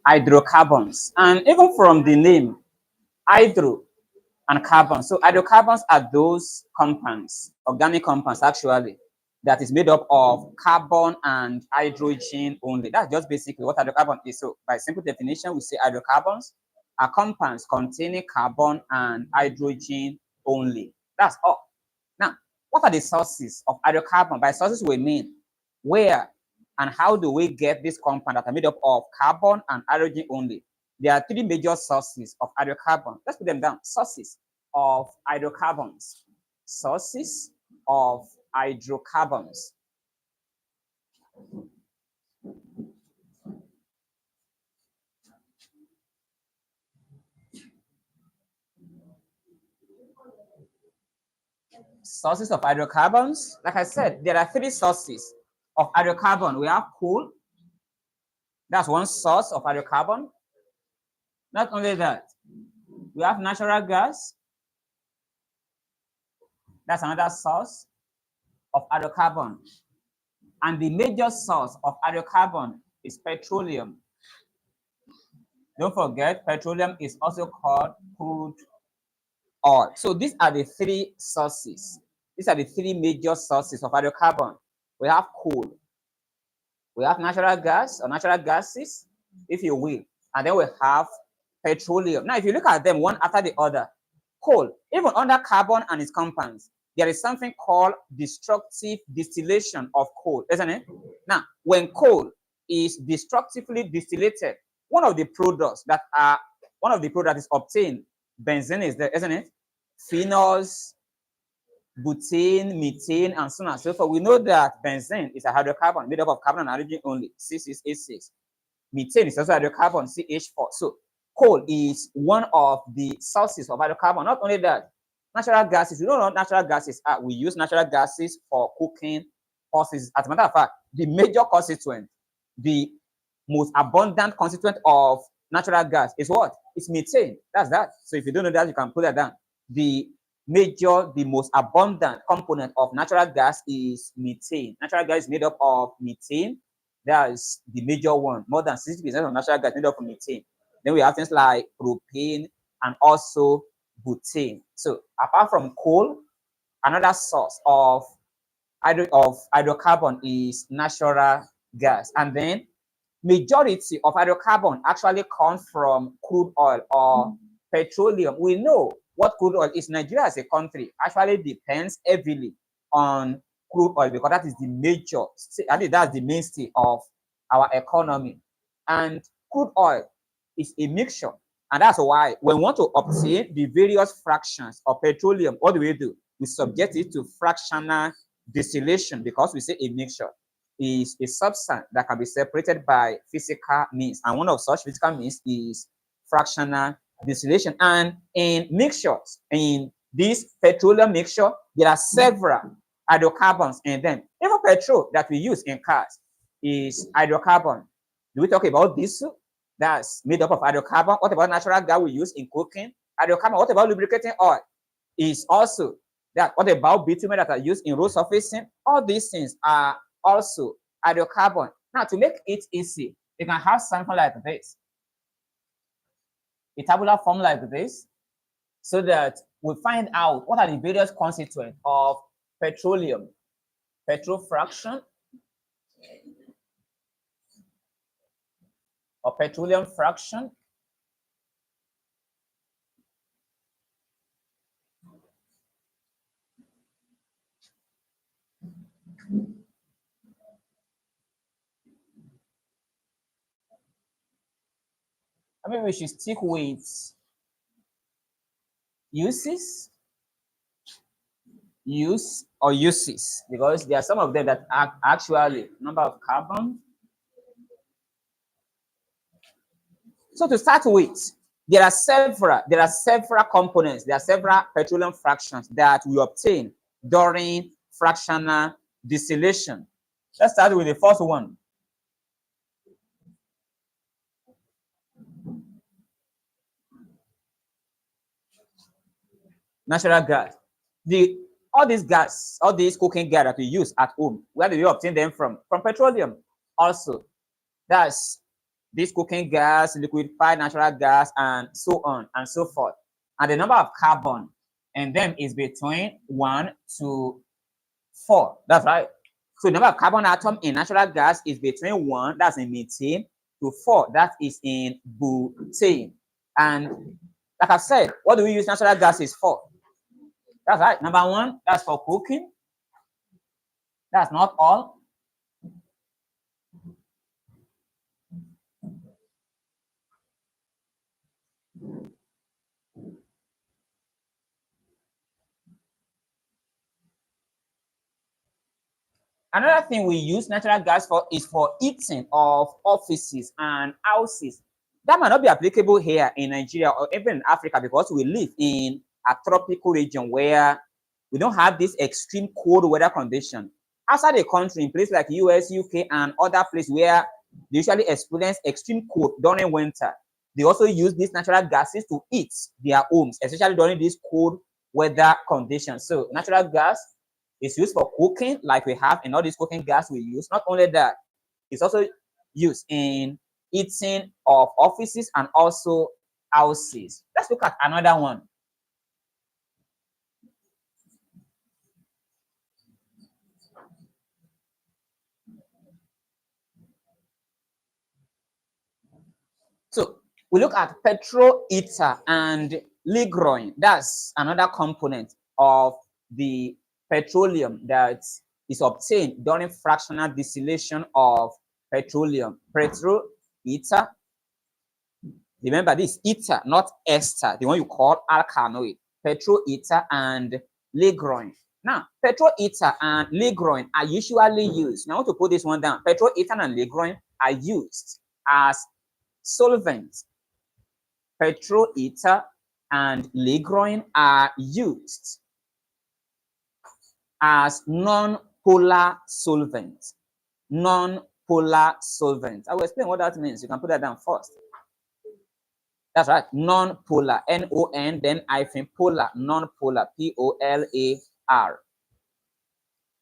hydrocarbons. And even from the name, hydro and carbon. So hydrocarbons are those compounds, organic compounds actually, that is made up of carbon and hydrogen only. That's just basically what hydrocarbon is. So by simple definition, we say hydrocarbons are compounds containing carbon and hydrogen only. That's all. Now, what are the sources of hydrocarbon? By sources, we mean where and how do we get this compound that are made up of carbon and hydrogen only? There are three major sources of hydrocarbon. Let's put them down. Sources of hydrocarbons. Sources of hydrocarbons. Sources of hydrocarbons. Like I said, there are three sources of hydrocarbon. We have coal. That's one source of hydrocarbon. Not only that, we have natural gas. That's another source of hydrocarbon. And the major source of hydrocarbon is petroleum. Don't forget, petroleum is also called crude oil. So these are the three sources. These are the three major sources of hydrocarbon. We have coal. We have natural gas or natural gases, if you will. And then we have petroleum. Now, if you look at them one after the other, coal, even under carbon and its compounds, there is something called destructive distillation of coal, isn't it? Now, when coal is destructively distillated, one of the products that is obtained, benzene is there, isn't it? Phenols, butane, methane, and so on and so forth. We know that benzene is a hydrocarbon made up of carbon and hydrogen only, C6H6. Methane is also hydrocarbon, CH4. So coal is one of the sources of hydrocarbon. Not only that, natural gases, we don't know what natural gases are. We use natural gases for cooking processes. As a matter of fact, the major constituent, the most abundant constituent of natural gas is what? It's methane. That's that. So if you don't know that, you can put that down. The most abundant component of natural gas is methane. Natural gas is made up of methane. That is the major one. More than 60% of natural gas is made up of methane. Then we have things like propane and also butane. So apart from coal, another source of hydrocarbon is natural gas. And then majority of hydrocarbon actually comes from crude oil or petroleum. We know what crude oil is. Nigeria as a country actually depends heavily on crude oil because that is the major, I think that's the mainstay of our economy. And crude oil is a mixture. And that's why when we want to obtain the various fractions of petroleum, what do? We subject it to fractional distillation because we say a mixture is a substance that can be separated by physical means. And one of such physical means is fractional distillation. And in mixtures, in this petroleum mixture, there are several hydrocarbons in them. Even petrol that we use in cars is hydrocarbon. Do we talk about diesel? That's made up of hydrocarbon. What about natural gas we use in cooking? Hydrocarbon. What about lubricating oil? Is also that. What about bitumen that are used in road surfacing? All these things are also hydrocarbon. Now, to make it easy, you can have something like this, a tabular form like this, so that we find out what are the various constituents of petroleum, petrol fraction, or petroleum fraction, I mean, we should stick with uses because there are some of them that are actually number of carbon. So to start with, there are several components, there are several petroleum fractions that we obtain during fractional distillation. Let's start with the first one. Natural gas. All these cooking gas that we use at home, where do we obtain them from? From petroleum. Also, that's this cooking gas, liquefied natural gas, and so on and so forth. And the number of carbon in them is between 1 to 4. That's right. So the number of carbon atom in natural gas is between 1, that's in methane, to 4, that is in butane. And like I said, what do we use natural gases for? That's right. Number 1, that's for cooking. That's not all. Another thing we use natural gas for is for heating of offices and houses. That might not be applicable here in Nigeria or even in Africa because we live in a tropical region where we don't have this extreme cold weather condition. Outside the country, in places like US, UK, and other places where they usually experience extreme cold during winter, they also use these natural gases to heat their homes, especially during these cold weather conditions. So natural gas is used for cooking, like we have in all these cooking gas we use. Not only that, it's also used in heating of offices and also houses. Let's look at another one. So we look at petrol heater and ligroin. That's another component of the petroleum that is obtained during fractional distillation of petroleum. Petrol heater. Remember this ether, not ester, the one you call alkanoid. Petrol ether and ligroin. Now, petrol ether and ligroin are usually used. Now, I want to put this one down. Petrol ether and ligroin are used as solvents. Petrol ether and ligroin are used as non-polar solvents. Non-polar solvents. I will explain what that means. You can put that down first. That's right, non-polar, N-O-N, then hyphen polar, non-polar, P-O-L-A-R.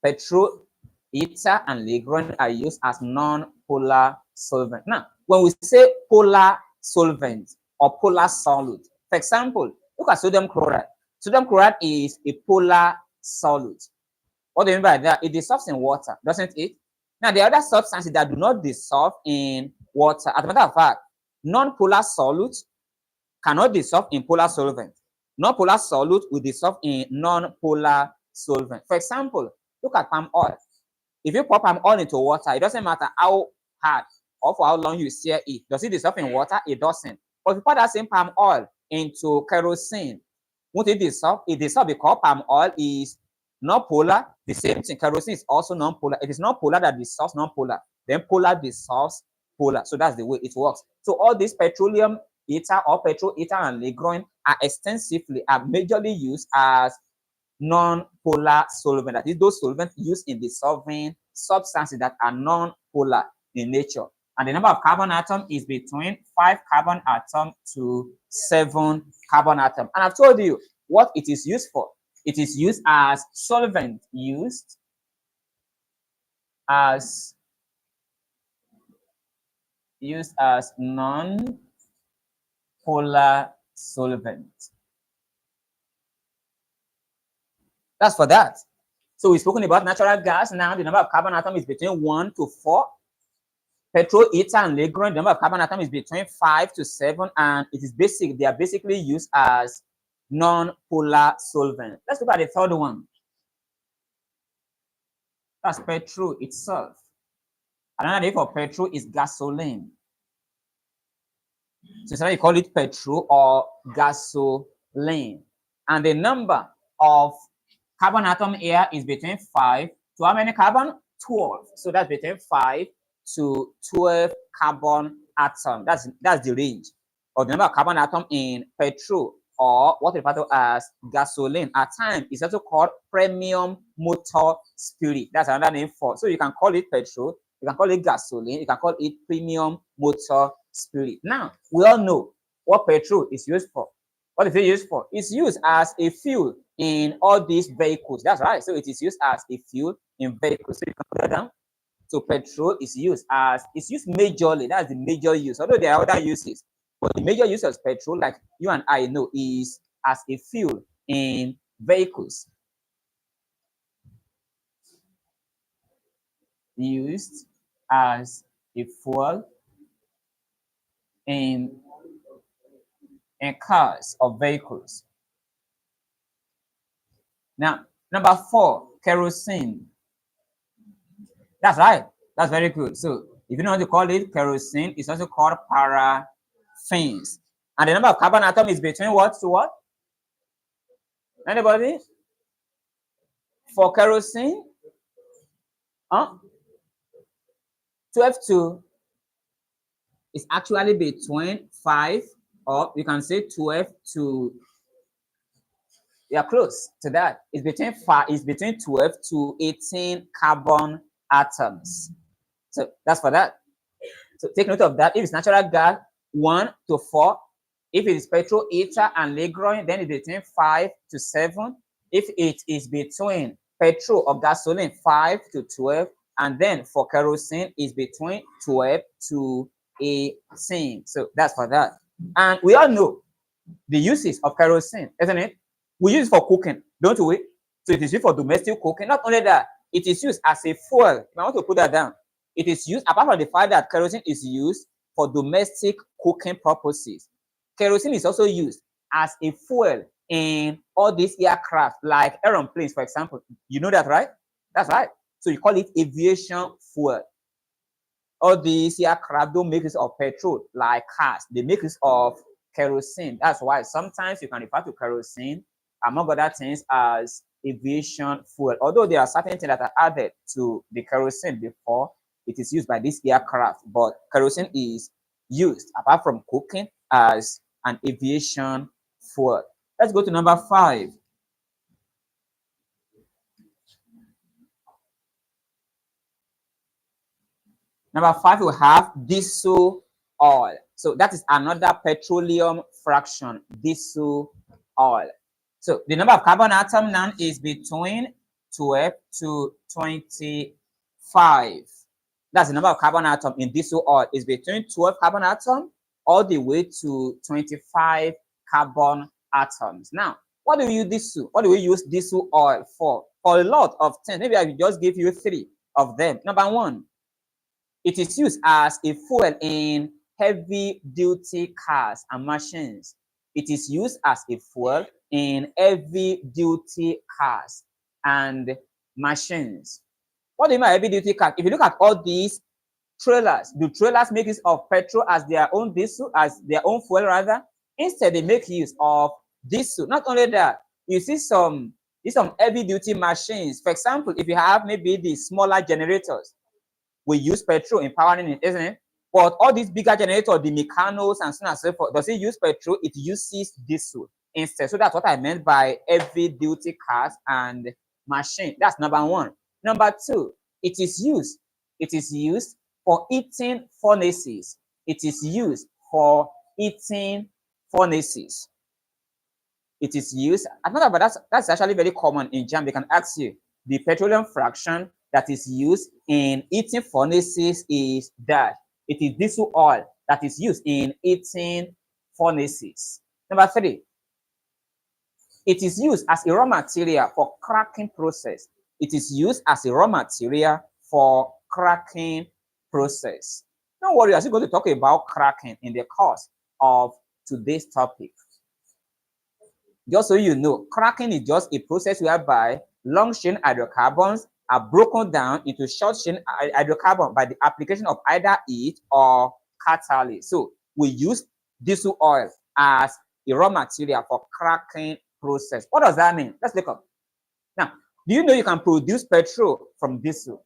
Petrol ether and ligroin are used as non-polar solvent. Now, when we say polar solvent or polar solute, for example, look at sodium chloride. Sodium chloride is a polar solute. What do you mean by that? It dissolves in water, doesn't it? Now, there are other substances that do not dissolve in water. As a matter of fact, non-polar solutes cannot dissolve in polar solvent. Non-polar solute will dissolve in non-polar solvent. For example, look at palm oil. If you pour palm oil into water, it doesn't matter how hard or for how long you stir it. Does it dissolve in water? It doesn't. But if you pour that same palm oil into kerosene, won't it dissolve? It dissolves because palm oil is non-polar. The same thing, kerosene is also non-polar. It is non-polar that dissolves non-polar. Then polar dissolves polar. So that's the way it works. So all these petroleum ether or petrol ether and ligroin are majorly used as non-polar solvent. That is, those solvents used in dissolving substances that are non-polar in nature. And the number of carbon atoms is between 5 carbon atoms to 7 carbon atoms. And I've told you what it is used for. It is used as solvent, used as non-polar solvent. That's for that. So we've spoken about natural gas. Now the number of carbon atoms is between 1 to 4. Petrol ether and ligroin, the number of carbon atoms is between 5 to 7, and it is basic. They are basically used as non-polar solvent. Let's look at the third one. That's petrol itself. Another name for petrol is gasoline. So you call it petrol or gasoline. And the number of carbon atom here is between 5 to how many carbon? 12. So that's between 5 to 12 carbon atom. That's the range of the number of carbon atom in petrol, or what we refer to as gasoline. At times, it's also called premium motor spirit. That's another name for it. So you can call it petrol, you can call it gasoline, you can call it premium motor spirit. Now, we all know what petrol is used for. What is it used for? It's used as a fuel in all these vehicles. That's right. So it is used as a fuel in vehicles. So you can put that down. So petrol is used majorly. That's the major use. Although there are other uses, but the major use of petrol, like you and I know, is as a fuel in vehicles. Used as a fuel in cars or vehicles. Now, number 4, kerosene. That's right. That's very good. So if you know how to call it kerosene, it's also called paraffins. And the number of carbon atom is between what to what? Anybody? For kerosene? 12 to is actually between 5, or you can say 12 to, you're close to that. It's between 12 to 18 carbon atoms. So that's for that. So take note of that. If it's natural gas, 1 to 4. If it is petrol, ether, and Legroin, then it's between 5 to 7. If it is between petrol or gasoline, 5 to 12. And then for kerosene, is between 12 to 18. So that's for that. And we all know the uses of kerosene, isn't it? We use it for cooking, don't we? So it is used for domestic cooking. Not only that, it is used as a fuel. If I want to put that down, it is used, apart from the fact that kerosene is used for domestic cooking purposes, kerosene is also used as a fuel in all these aircraft, like aeroplanes, for example. You know that, right? That's right. So you call it aviation fuel. All these aircraft don't make use of petrol like cars. They make use of kerosene. That's why sometimes you can refer to kerosene, among other things, as aviation fuel. Although there are certain things that are added to the kerosene before it is used by this aircraft, but kerosene is used, apart from cooking, as an aviation fuel. Let's go to number 5. Number 5, we have diesel oil. So that is another petroleum fraction, diesel oil. So the number of carbon atom now is between 12 to 25. That's the number of carbon atom in diesel oil, is between 12 carbon atom all the way to 25 carbon atoms. Now, what do we use diesel? What do we use diesel oil for? For a lot of things. Maybe I will just give you 3 of them. Number 1, it is used as a fuel in heavy-duty cars and machines. It is used as a fuel in heavy-duty cars and machines. What do you mean by heavy-duty cars? If you look at all these trailers, do trailers make use of petrol as their own diesel, as their own fuel rather? Instead, they make use of diesel. Not only that, you see some heavy-duty machines. For example, if you have maybe the smaller generators, we use petrol in powering it, isn't it? But all these bigger generators, the mechanos and so on and so forth, does it use petrol? It uses diesel instead. So that's what I meant by heavy duty cars and machine. That's number 1. Number 2, it is used for heating furnaces. It is used for heating furnaces. It is used, but that's actually very common in JAM. They can ask you the petroleum fraction that is used in heating furnaces is that. It is diesel oil that is used in heating furnaces. Number 3, it is used as a raw material for cracking process. It is used as a raw material for cracking process. Don't worry, as we're going to talk about cracking in the course of today's topic. Just so you know, cracking is just a process whereby long-chain hydrocarbons are broken down into short-chain hydrocarbon by the application of either heat or catalyst. So we use diesel oil as a raw material for cracking process. What does that mean? Let's look up. Now, do you know you can produce petrol from diesel?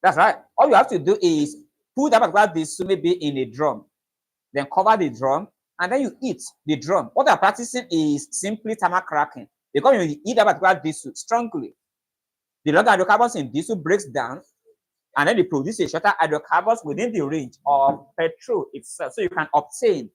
That's right. All you have to do is put that particular diesel maybe in a drum, then cover the drum, and then you heat the drum. What they're practicing is simply thermal cracking. Because when you heat that particular diesel strongly, the longer hydrocarbons in diesel breaks down, and then they produce a shorter hydrocarbons within the range of petrol itself. So you can obtain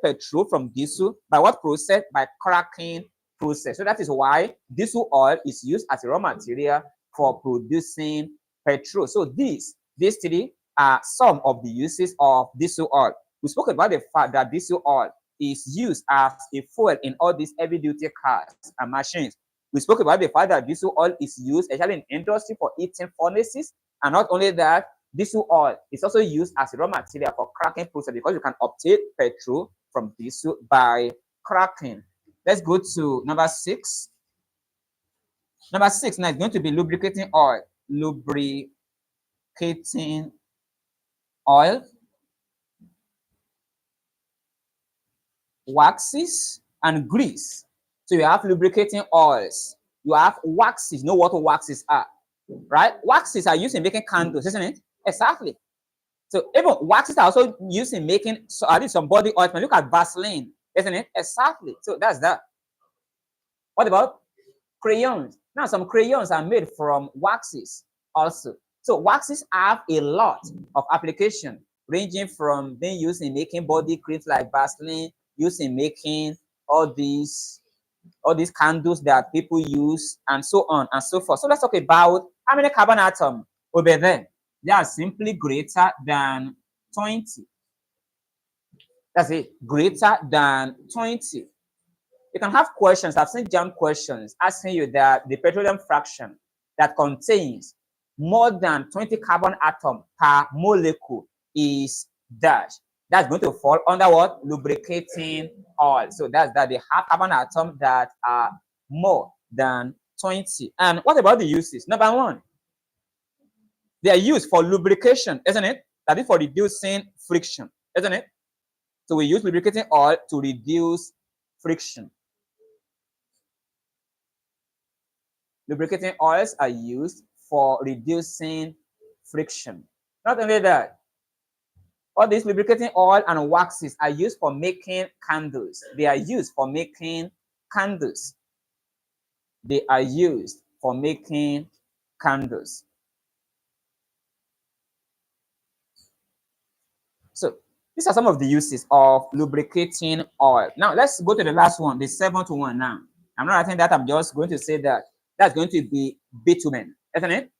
petrol from diesel by what process? By cracking process. So that is why diesel oil is used as a raw material for producing petrol. So these three are some of the uses of diesel oil. We spoke about the fact that diesel oil is used as a fuel in all these heavy-duty cars and machines. We spoke about the fact that diesel oil is used, especially in industry, for heating furnaces. And not only that, diesel oil is also used as a raw material for cracking process, because you can obtain petrol from diesel by cracking. Let's go to number 6. Number 6 now is going to be lubricating oil. Lubricating oil, waxes, and grease. So you have lubricating oils. You have waxes. You know what waxes are, right? Waxes are used in making candles, isn't it? Exactly. So even waxes are also used in making at least some body ointment. Look at Vaseline, isn't it? Exactly. So that's that. What about crayons? Now some crayons are made from waxes also. So waxes have a lot of application, ranging from being used in making body creams like Vaseline, used in making all these candles that people use, and so on and so forth. So let's talk about how many carbon atoms will be there. They are simply greater than 20. That's it, greater than 20. You can have questions. I've seen jam questions asking you that the petroleum fraction that contains more than 20 carbon atoms per molecule is dash. That's going to fall under what? Lubricating oil. So that's that. They have carbon atoms that are more than 20. And what about the uses? Number 1, they are used for lubrication, isn't it? That is for reducing friction, isn't it? So we use lubricating oil to reduce friction. Lubricating oils are used for reducing friction. Not only that, all these lubricating oil and waxes are used for making candles. They are used for making candles. They are used for making candles. So these are some of the uses of lubricating oil. Now let's go to the last one, the 7th one now. I'm not writing that, I'm just going to say that that's going to be bitumen, isn't it?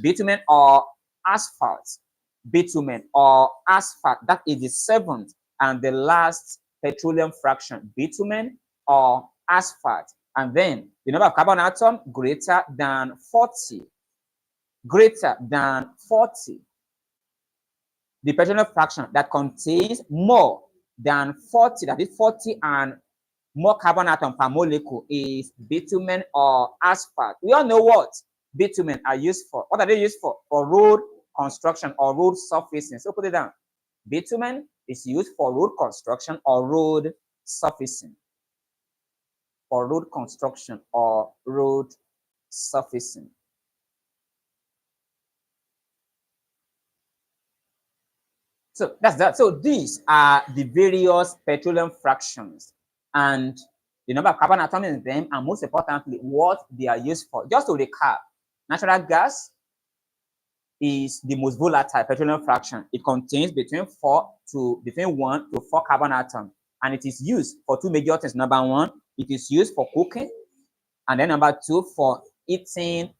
Bitumen or asphalt. Bitumen or asphalt. That is the 7th and the last petroleum fraction. Bitumen or asphalt. And then the number of carbon atom greater than 40. Greater than 40. The petroleum fraction that contains more than 40, that is 40 and more carbon atom per molecule, is bitumen or asphalt. We all know what bitumen are used for. What are they used for? For road construction or road surfacing. So put it down. Bitumen is used for road construction or road surfacing. For road construction or road surfacing. So that's that. So these are the various petroleum fractions and the number of carbon atoms in them, and most importantly, what they are used for. Just to recap, natural gas is the most volatile petroleum fraction. It contains between 1 to 4 carbon atoms, and it is used for 2 major things. Number 1, it is used for cooking, and then number 2, for eating,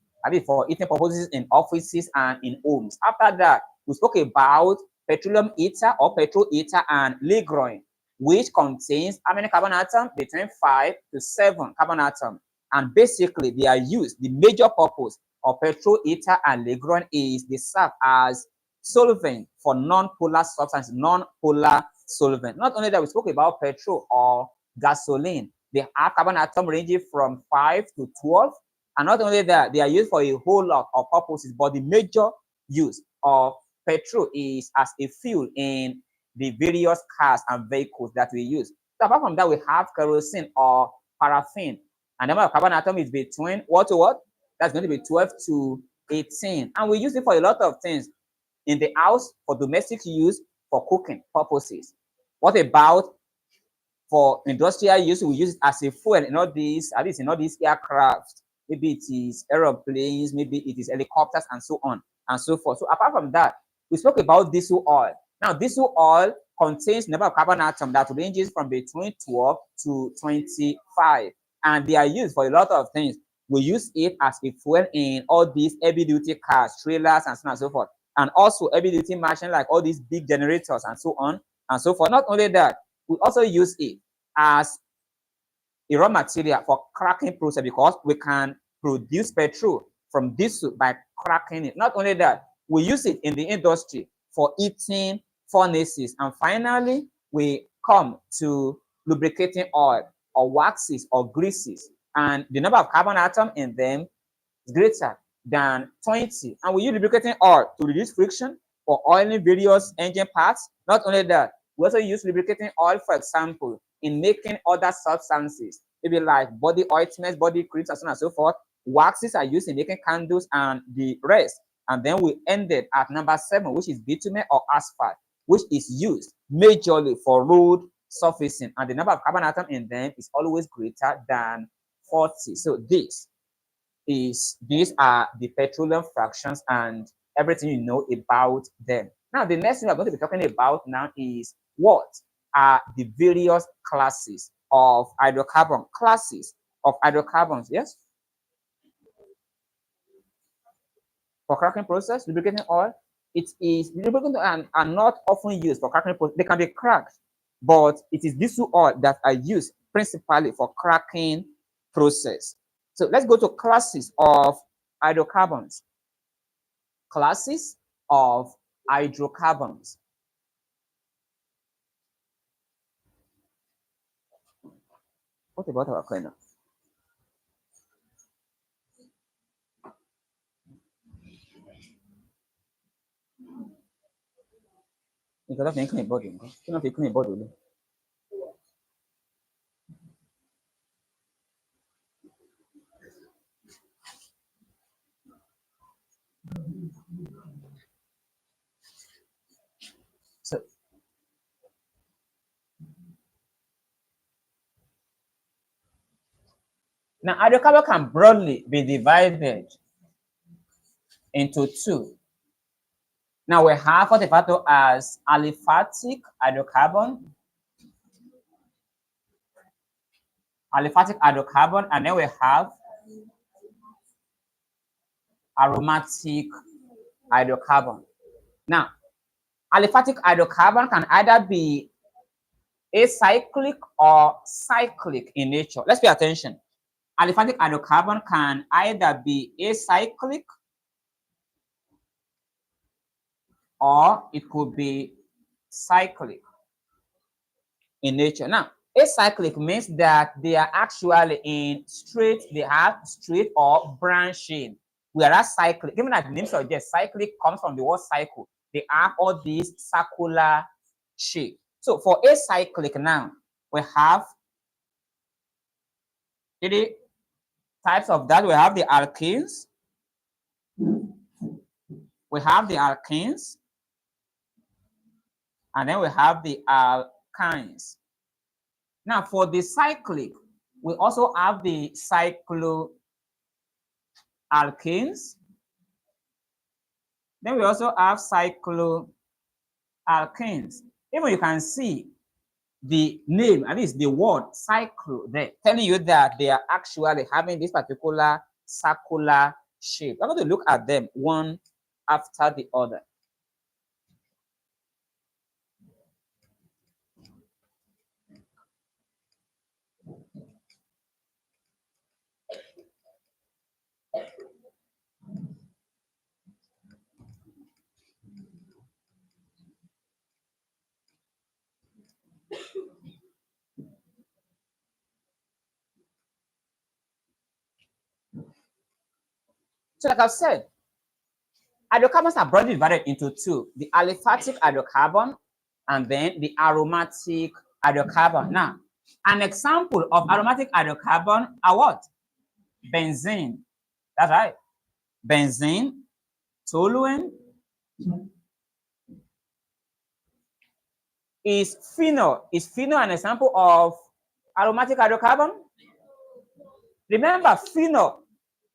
for eating purposes in offices and in homes. After that, we spoke about petroleum ether or petrol ether and Legroin, which contains how many carbon atoms? Between 5 to 7 carbon atoms. And basically, they are used. The major purpose of petrol ether and Legroin is they serve as solvent for non-polar substance, non-polar solvent. Not only that, we spoke about petrol or gasoline. They have carbon atom ranging from 5 to 12. And not only that, they are used for a whole lot of purposes, but the major use of petrol is as a fuel in the various cars and vehicles that we use. So apart from that, we have kerosene or paraffin. And the number of carbon atom is between what to what? That's going to be 12 to 18. And we use it for a lot of things. In the house, for domestic use, for cooking purposes. What about for industrial use? We use it as a fuel in all these, at least in all these aircraft. Maybe it is aeroplanes, maybe it is helicopters, and so on and so forth. So apart from that, we spoke about diesel oil. Now, diesel oil contains number of carbon atoms that ranges from between 12 to 25. And they are used for a lot of things. We use it as a fuel in all these heavy-duty cars, trailers, and so on and so forth. And also heavy-duty machines like all these big generators and so on and so forth. Not only that, we also use it as a raw material for cracking process because we can produce petrol from diesel by cracking it. Not only that, we use it in the industry for heating furnaces. And finally, we come to lubricating oil or waxes or greases. And the number of carbon atoms in them is greater than 20. And we use lubricating oil to reduce friction for oiling various engine parts. Not only that, we also use lubricating oil, for example, in making other substances, maybe like body ointments, body creams, and so on and so forth. Waxes are used in making candles and the rest. And then we ended at number 7, which is bitumen or asphalt, which is used majorly for road surfacing. And the number of carbon atoms in them is always greater than 40. So these are the petroleum fractions and everything you know about them. Now, the next thing we're going to be talking about now is what are the various classes of hydrocarbon, classes of hydrocarbons, yes? For cracking process, lubricating oil, it is lubricating and are not often used for cracking process. They can be cracked, but it is diesel oil that are used principally for cracking process. So let's go to classes of hydrocarbons. Classes of hydrocarbons. What about our cleaner? Nǹkan tó fi ń clean body nǹkan kí wọ́n fi clean body lé. So now hydrocarbon can broadly be divided into 2. Now we have what referred to as aliphatic hydrocarbon. Aliphatic hydrocarbon, and then we have aromatic hydrocarbon. Now, aliphatic hydrocarbon can either be acyclic or cyclic in nature. Let's pay attention. Aliphatic hydrocarbon can either be acyclic or it could be cyclic in nature. Now, acyclic means that they are actually in straight, they have straight or branching. Whereas cyclic, given that the name suggests, cyclic comes from the word cycle. They have all these circular shape. So for acyclic now, we have 3 types of that. We have the alkenes. We have the alkenes. And then we have the alkynes. Now, for the cyclic, we also have the cycloalkenes. Then we also have cycloalkenes. Even you can see the name, at least the word cyclo, there, telling you that they are actually having this particular circular shape. I'm going to look at them one after the other. So like I've said, hydrocarbons are broadly divided into 2, the aliphatic hydrocarbon and then the aromatic hydrocarbon. Now, an example of aromatic hydrocarbon are what? Benzene. That's right. Benzene, toluene. Is phenol an example of aromatic hydrocarbon? Remember, phenol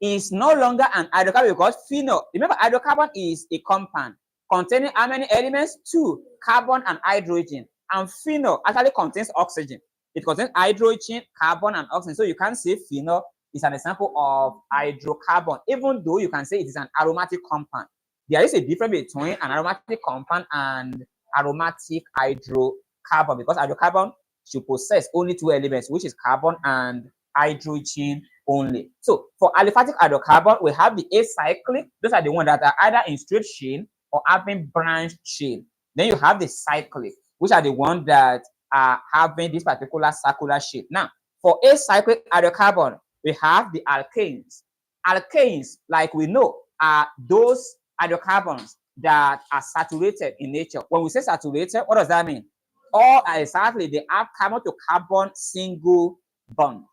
is no longer an hydrocarbon because phenol, remember, hydrocarbon is a compound containing how many elements? 2, carbon and hydrogen. And phenol actually contains oxygen. It contains hydrogen, carbon, and oxygen. So you can't say phenol is an example of hydrocarbon, even though you can say it is an aromatic compound. There is a difference between an aromatic compound and aromatic hydrocarbon, because hydrocarbon should possess only two elements, which is carbon and hydrogen only. So for aliphatic hydrocarbon, we have the acyclic. Those are the ones that are either in straight chain or having branched chain. Then you have the cyclic, which are the ones that are having this particular circular shape. Now, for acyclic hydrocarbon, we have the alkanes. Alkanes, like we know, are those hydrocarbons that are saturated in nature. When we say saturated, what does that mean? All are exactly, they have carbon to carbon single bond.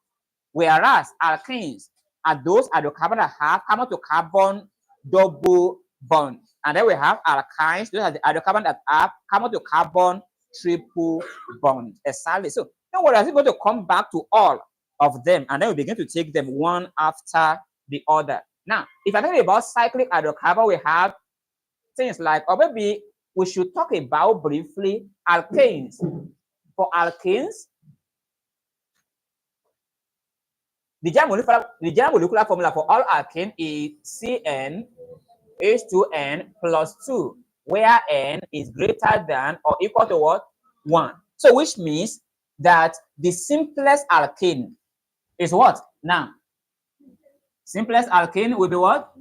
Whereas alkanes are those hydrocarbons that have carbon to carbon double bond. And then we have alkynes, those are the hydrocarbons that have carbon to carbon triple bond. Exactly. So now we're going to come back to all of them, and then we begin to take them one after the other. Now, if I'm talking about cyclic hydrocarbon, we have things like, or maybe we should talk about briefly alkanes. For alkanes, the general molecular formula for all alkane is CN H2N plus 2, where N is greater than or equal to what? 1. So which means that the simplest alkane is what? Now, simplest alkane will be what?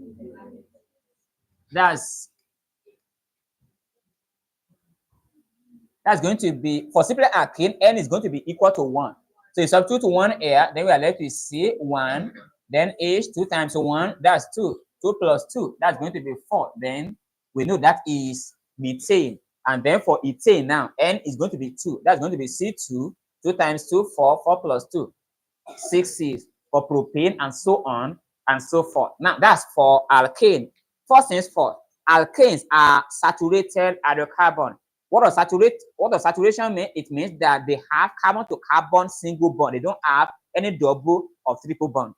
That's going to be, for simplest alkane, N is going to be equal to 1. So you substitute 1 here, then we are left with C1, then H 2 times 1, that's 2. 2 plus 2, that's going to be 4. Then we know that is methane. And then for ethane now, N is going to be 2. That's going to be C2, 2 times 2, 4, 4 plus 2, 6 is for propane, and so on and so forth. Now that's for alkane. First things first, alkanes are saturated hydrocarbon. What does saturation mean? It means that they have carbon to carbon single bond. They don't have any double or triple bond.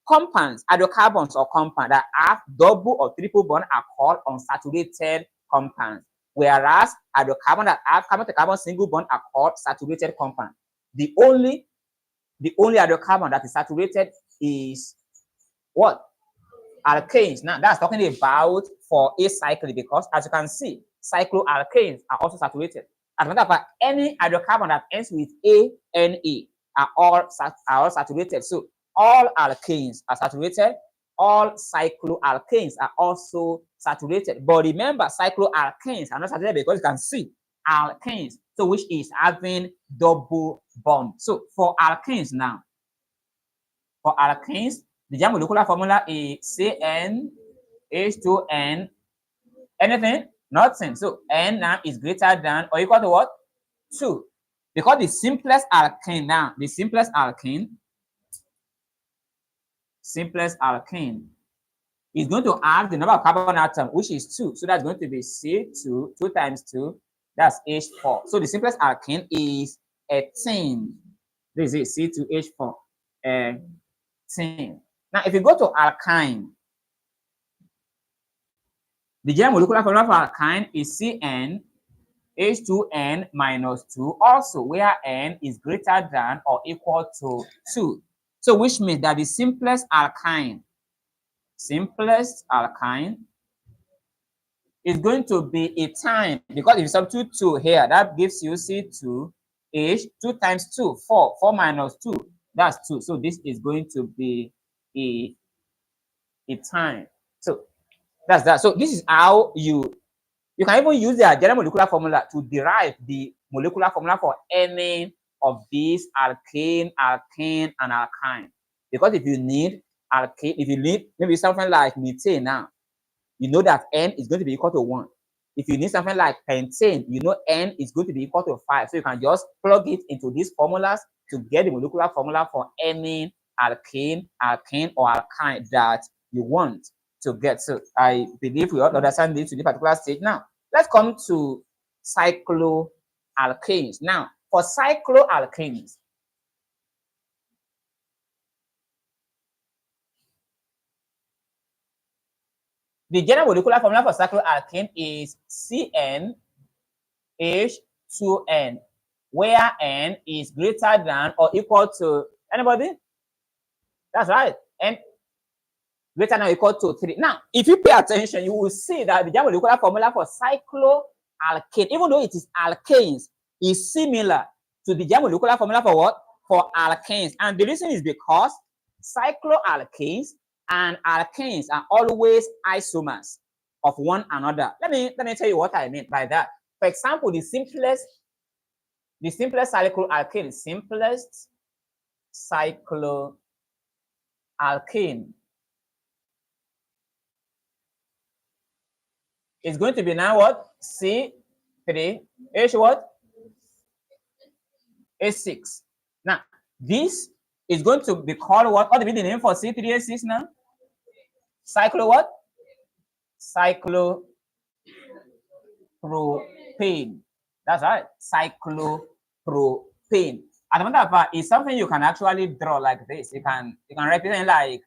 Compounds, hydrocarbons or compounds that have double or triple bond are called unsaturated compounds, whereas hydrocarbons that have carbon to carbon single bond are called saturated compounds. The only hydrocarbon that is saturated is what? Alkanes. Now that's talking about for acyclic, because as you can see, cycloalkanes are also saturated. As a matter of fact, any hydrocarbon that ends with ANE are all saturated. So all alkanes are saturated, all cycloalkanes are also saturated. But remember, cycloalkanes are not saturated because you can see alkanes, so which is having double bond. So for alkanes now, for alkanes, the general molecular formula is CnH2n. Anything? Nothing. So N now is greater than or equal to what? 2. Because the simplest alkane now, the simplest alkane is going to have the number of carbon atoms, which is 2. So that's going to be C2, 2 times 2, that's H4. So the simplest alkane is ethane. This is C2H4. Ethane. Now, if you go to alkyne, the general molecular formula for alkyne is Cn H2n minus 2, also where n is greater than or equal to 2. So which means that the simplest alkyne is going to be ethane, because if you substitute 2 here, that gives you C2H, 2 times 2, 4, 4 minus 2, that's 2. So this is going to be ethane. So that's that. So this is how you can even use the general molecular formula to derive the molecular formula for any of these alkane, alkane, and alkyne. Because if you need alkane, if you need maybe something like methane now, you know that N is going to be equal to 1. If you need something like pentane, you know N is going to be equal to 5. So you can just plug it into these formulas to get the molecular formula for any alkane, alkane, or alkyne that you want to get. So I believe we all understand this to this particular stage. Now, let's come to cycloalkanes. Now, for cycloalkanes, the general molecular formula for cycloalkane is CnH2n, where N is greater than or equal to, anybody? That's right, N greater than or equal to 3. Now, if you pay attention, you will see that the molecular formula for cycloalkane, even though it is alkanes, is similar to the molecular formula for what? For alkanes. And the reason is because cycloalkanes and alkanes are always isomers of one another. Let me tell you what I mean by that. For example, the simplest cycloalkane, simplest cycloalkane is going to be now what? C3H what? H6. Now, this is going to be called what? What will be the name for C3H6 now? Cyclo what? Cyclopropane. That's right. Cyclopropane. As a matter of fact, it's something you can actually draw like this. You can represent like,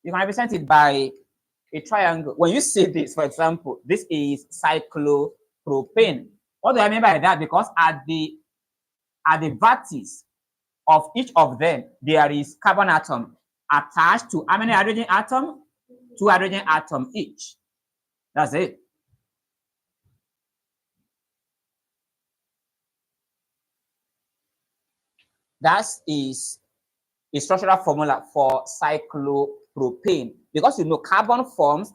you can represent it by a triangle. When you see this, for example, this is cyclopropane. What do I mean by that? Because at the vertex of each of them, there is carbon atom attached to how many hydrogen atom? 2 hydrogen atom each. That's it. That is a structural formula for cyclopropane. Because you know carbon forms,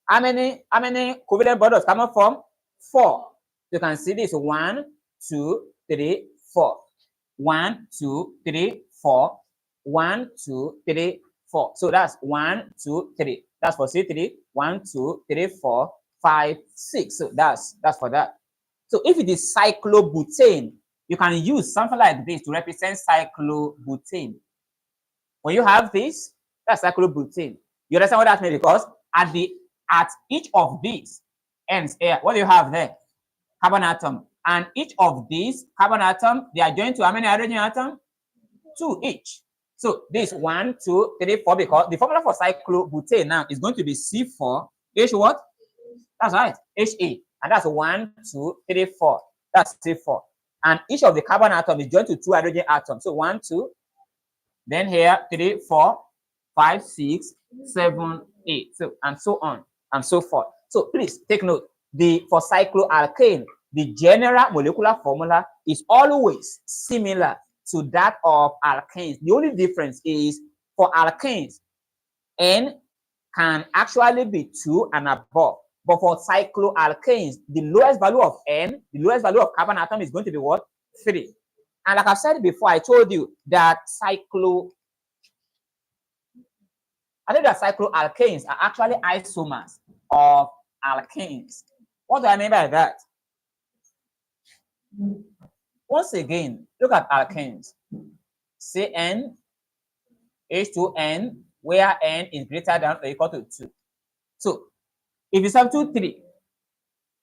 how many covalent bonds does carbon form? 4. You can see this 1, 2, 3, 4. 1, 2, 3, 4. 1, 2, 3, 4. So that's 1, 2, 3. That's for C3. 1, 2, 3, 4, 5, 6. So that's for that. So if it is cyclobutane, you can use something like this to represent cyclobutane. When you have this, that's cyclobutane. You understand what that means? Because at each of these ends here, what do you have there? Carbon atom. And each of these carbon atom, they are joined to how many hydrogen atom? 2 each. So this 1, 2, 3, 4, because the formula for cyclobutane now is going to be C4, H what? That's right, HA. And that's 1, 2, 3, 4. That's C4. And each of the carbon atom is joined to 2 hydrogen atoms. So 1, 2, then here 3, 4, 5, 6, 7, 8. So and so on and so forth. So please take note. For cycloalkane, the general molecular formula is always similar to that of alkanes. The only difference is for alkanes, N can actually be 2 and above. But for cycloalkanes, the lowest value of N, the lowest value of carbon atom is going to be what? 3. And like I've said before, I told you that cycloalkanes are actually isomers of alkanes. What do I mean by that? Once again, look at alkanes. Cn, H2N, where N is greater than or equal to 2. So if you substitute 3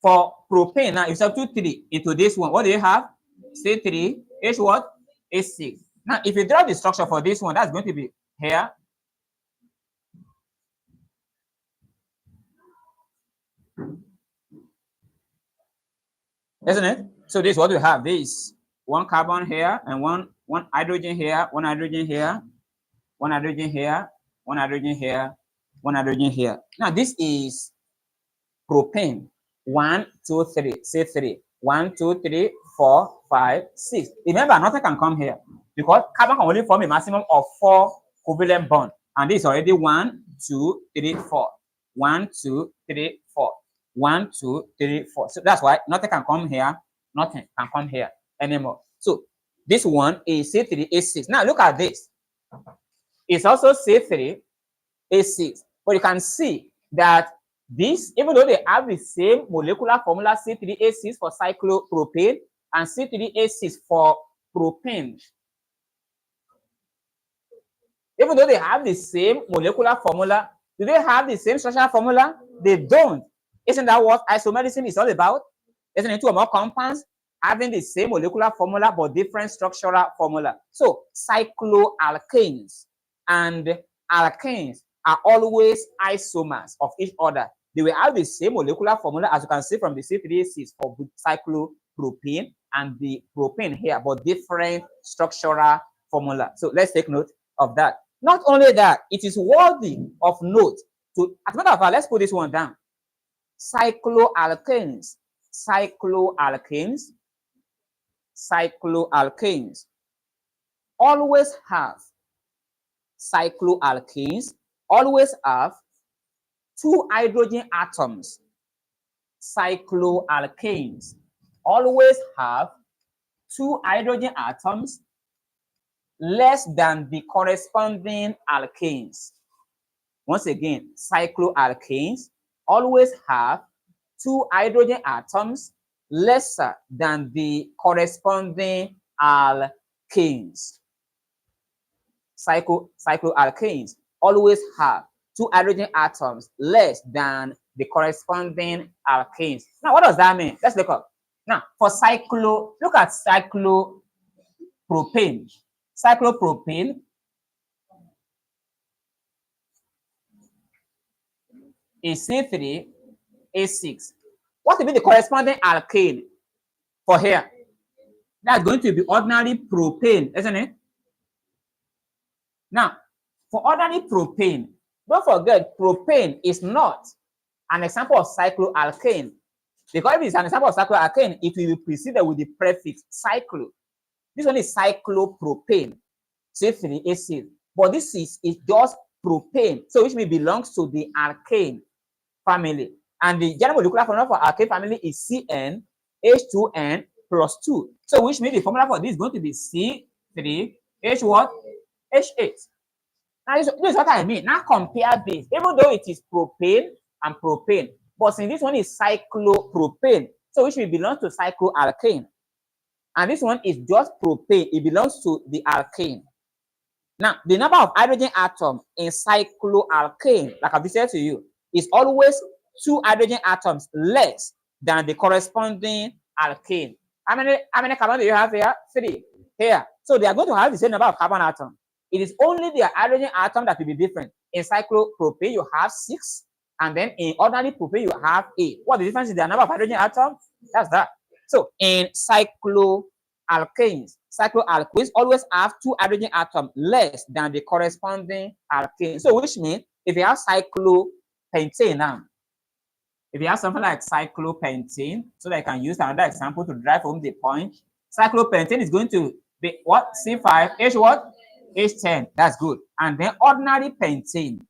for propane, now if you substitute 3 into this one, what do you have? C3, H what? H6. Now if you draw the structure for this one, that's going to be here. Isn't it? So this is what we have. This 1 carbon here and one hydrogen here, 1 hydrogen here, 1 hydrogen here, 1 hydrogen here, 1 hydrogen here. Now this is propane. 1, 2, 3. Say 3. 1, 2, 3, 4, 5, 6. Remember, nothing can come here because carbon can only form a maximum of 4 covalent bonds. And this is already 1, 2, 3, 4. 1, 2, 3, 4. 1, 2, 3, 4. So that's why nothing can come here. Nothing can come here anymore. So this one is C3H6. Now look at this. It's also C3H6. But you can see that this, even though they have the same molecular formula C3H6 for cyclopropane and C3H6 for propane, even though they have the same molecular formula, do they have the same structural formula? They don't. Isn't that what isomerism is all about? Isn't it 2 or more compounds having the same molecular formula but different structural formula? So cycloalkanes and alkanes are always isomers of each other. They will have the same molecular formula, as you can see from the C3H6 for cyclopropane and the propane here, but different structural formula. So let's take note of that. Not only that, it is worthy of note to, as a matter of fact, let's put this one down. Cycloalkanes, cycloalkanes, cycloalkanes always have, cycloalkanes always have 2 hydrogen atoms. Cycloalkanes always have 2 hydrogen atoms less than the corresponding alkanes. Once again, cycloalkanes always have 2 hydrogen atoms lesser than the corresponding alkanes. Cycloalkanes always have 2 hydrogen atoms less than the corresponding alkanes. Now, what does that mean? Let's look up. Now, for look at cyclopropane. Cyclopropane is C3H6. What will be the corresponding alkane for here? That's going to be ordinary propane, isn't it? Now, for ordinary propane, don't forget propane is not an example of cycloalkane. Because if it's an example of cycloalkane, it will be preceded with the prefix cyclo. This one is cyclopropane, C3H6. But this is just propane, so which means belongs to the alkane family. And the general molecular formula for alkane family is CnH2n plus 2. So which means the formula for this is going to be C3H what? H8. Now this is what I mean. Now compare this. Even though it is propane and propane, but since this one is cyclopropane, so which will belong to cycloalkane. And this one is just propane, it belongs to the alkane. Now, the number of hydrogen atoms in cycloalkane, like I've said to you, is always 2 hydrogen atoms less than the corresponding alkane. How many carbon do you have here? 3 here. So they are going to have the same number of carbon atoms. It is only the hydrogen atom that will be different. In cyclopropane, you have 6, and then in ordinary propane, you have 8. What the difference is the number of hydrogen atoms? That's that. So in cycloalkanes always have 2 hydrogen atoms less than the corresponding alkane. So which means if you have cyclopentane now, if you have something like cyclopentane, so that I can use another example to drive home the point, cyclopentane is going to be what? C5H what? H10. That's good. And then ordinary pentane.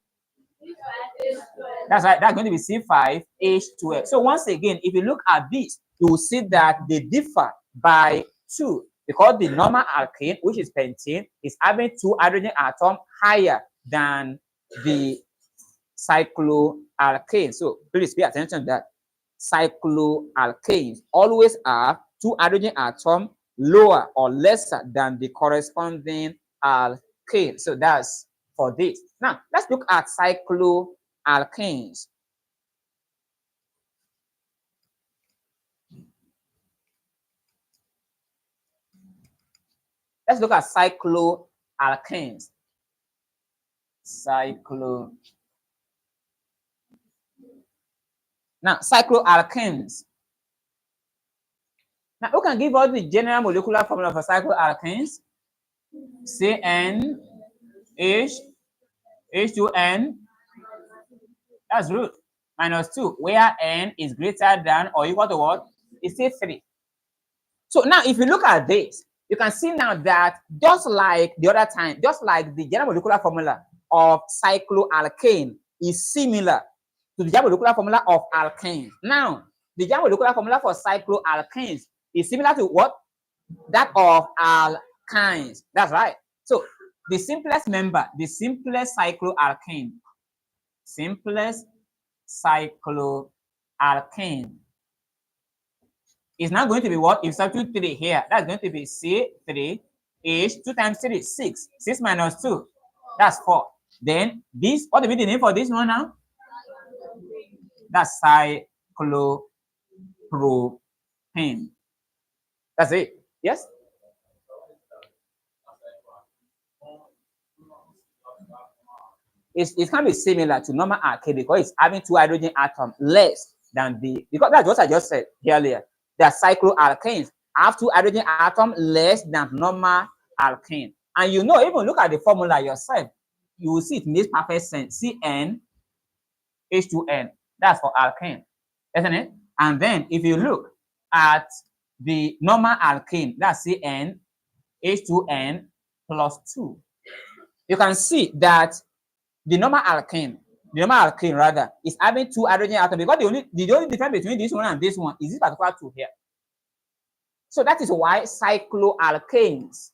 That's right. That's going to be C5H12. So once again, if you look at this, you will see that they differ by 2 because the normal alkane, which is pentane, is having 2 hydrogen atoms higher than the cycloalkane. So please pay attention to that. Cycloalkanes always have 2 hydrogen atoms lower or lesser than the corresponding alkane. So that's for this. Now let's look at cycloalkanes. Let's look at cycloalkanes. Now, cycloalkanes. Now, who can give us the general molecular formula for cycloalkanes? CnH2n. That's root minus 2, where n is greater than or equal to what? It's 3. So now, if you look at this, you can see now that just like the other time, just like the general molecular formula of cycloalkane is similar to the general molecular formula of alkane. Now, the general molecular formula for cycloalkanes is similar to what? That of alkynes. That's right. So, the simplest member, the simplest cycloalkane, is now going to be what? If substitute 3 here, that's going to be C3H, 2 times 3, 6. 6 minus 2, that's 4. Then this, what will be the name for this one now? That's cyclopropane. That's it. Yes? It can be similar to normal alkane because it's having 2 hydrogen atoms less than the, because that's what I just said earlier. The cycloalkanes have 2 hydrogen atoms less than normal alkane. And you know, even look at the formula yourself, you will see it makes perfect sense. CN H2N. That's for alkane, isn't it? And then if you look at the normal alkane, that's CN H2N plus 2. You can see that the normal alkane rather, is having 2 hydrogen atoms, because the only difference between this one and this one is this particular 2 here. So that is why cycloalkanes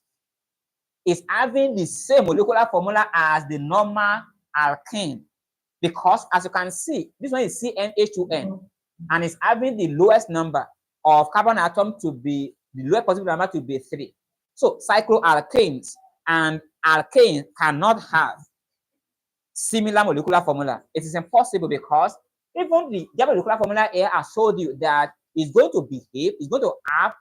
is having the same molecular formula as the normal alkane, because as you can see, this one is CnH2n and is having the lowest number of carbon atom to be the lowest possible number to be 3. So cycloalkanes and alkanes cannot have similar molecular formula. It is impossible, because even the molecular formula here has showed you that it's going to behave, it's going to have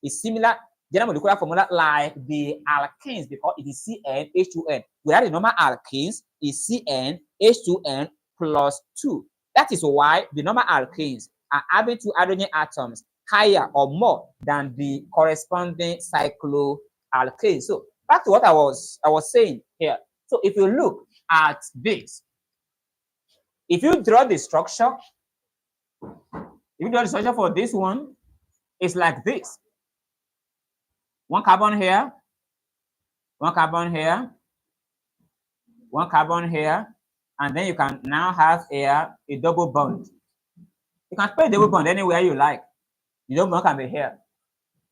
a similar general molecular formula like the alkanes, because it is CnH2n, whereas the normal alkanes is CnH2n plus 2. That is why the normal alkanes are having 2 hydrogen atoms higher or more than the corresponding cycloalkanes. So back to what I was saying here. So if you look at this, if you draw the structure, for this one, it's like this. 1 carbon here, 1 carbon here, 1 carbon here, and then you can now have here a double bond. You can put a double bond anywhere you like. The double bond can be here.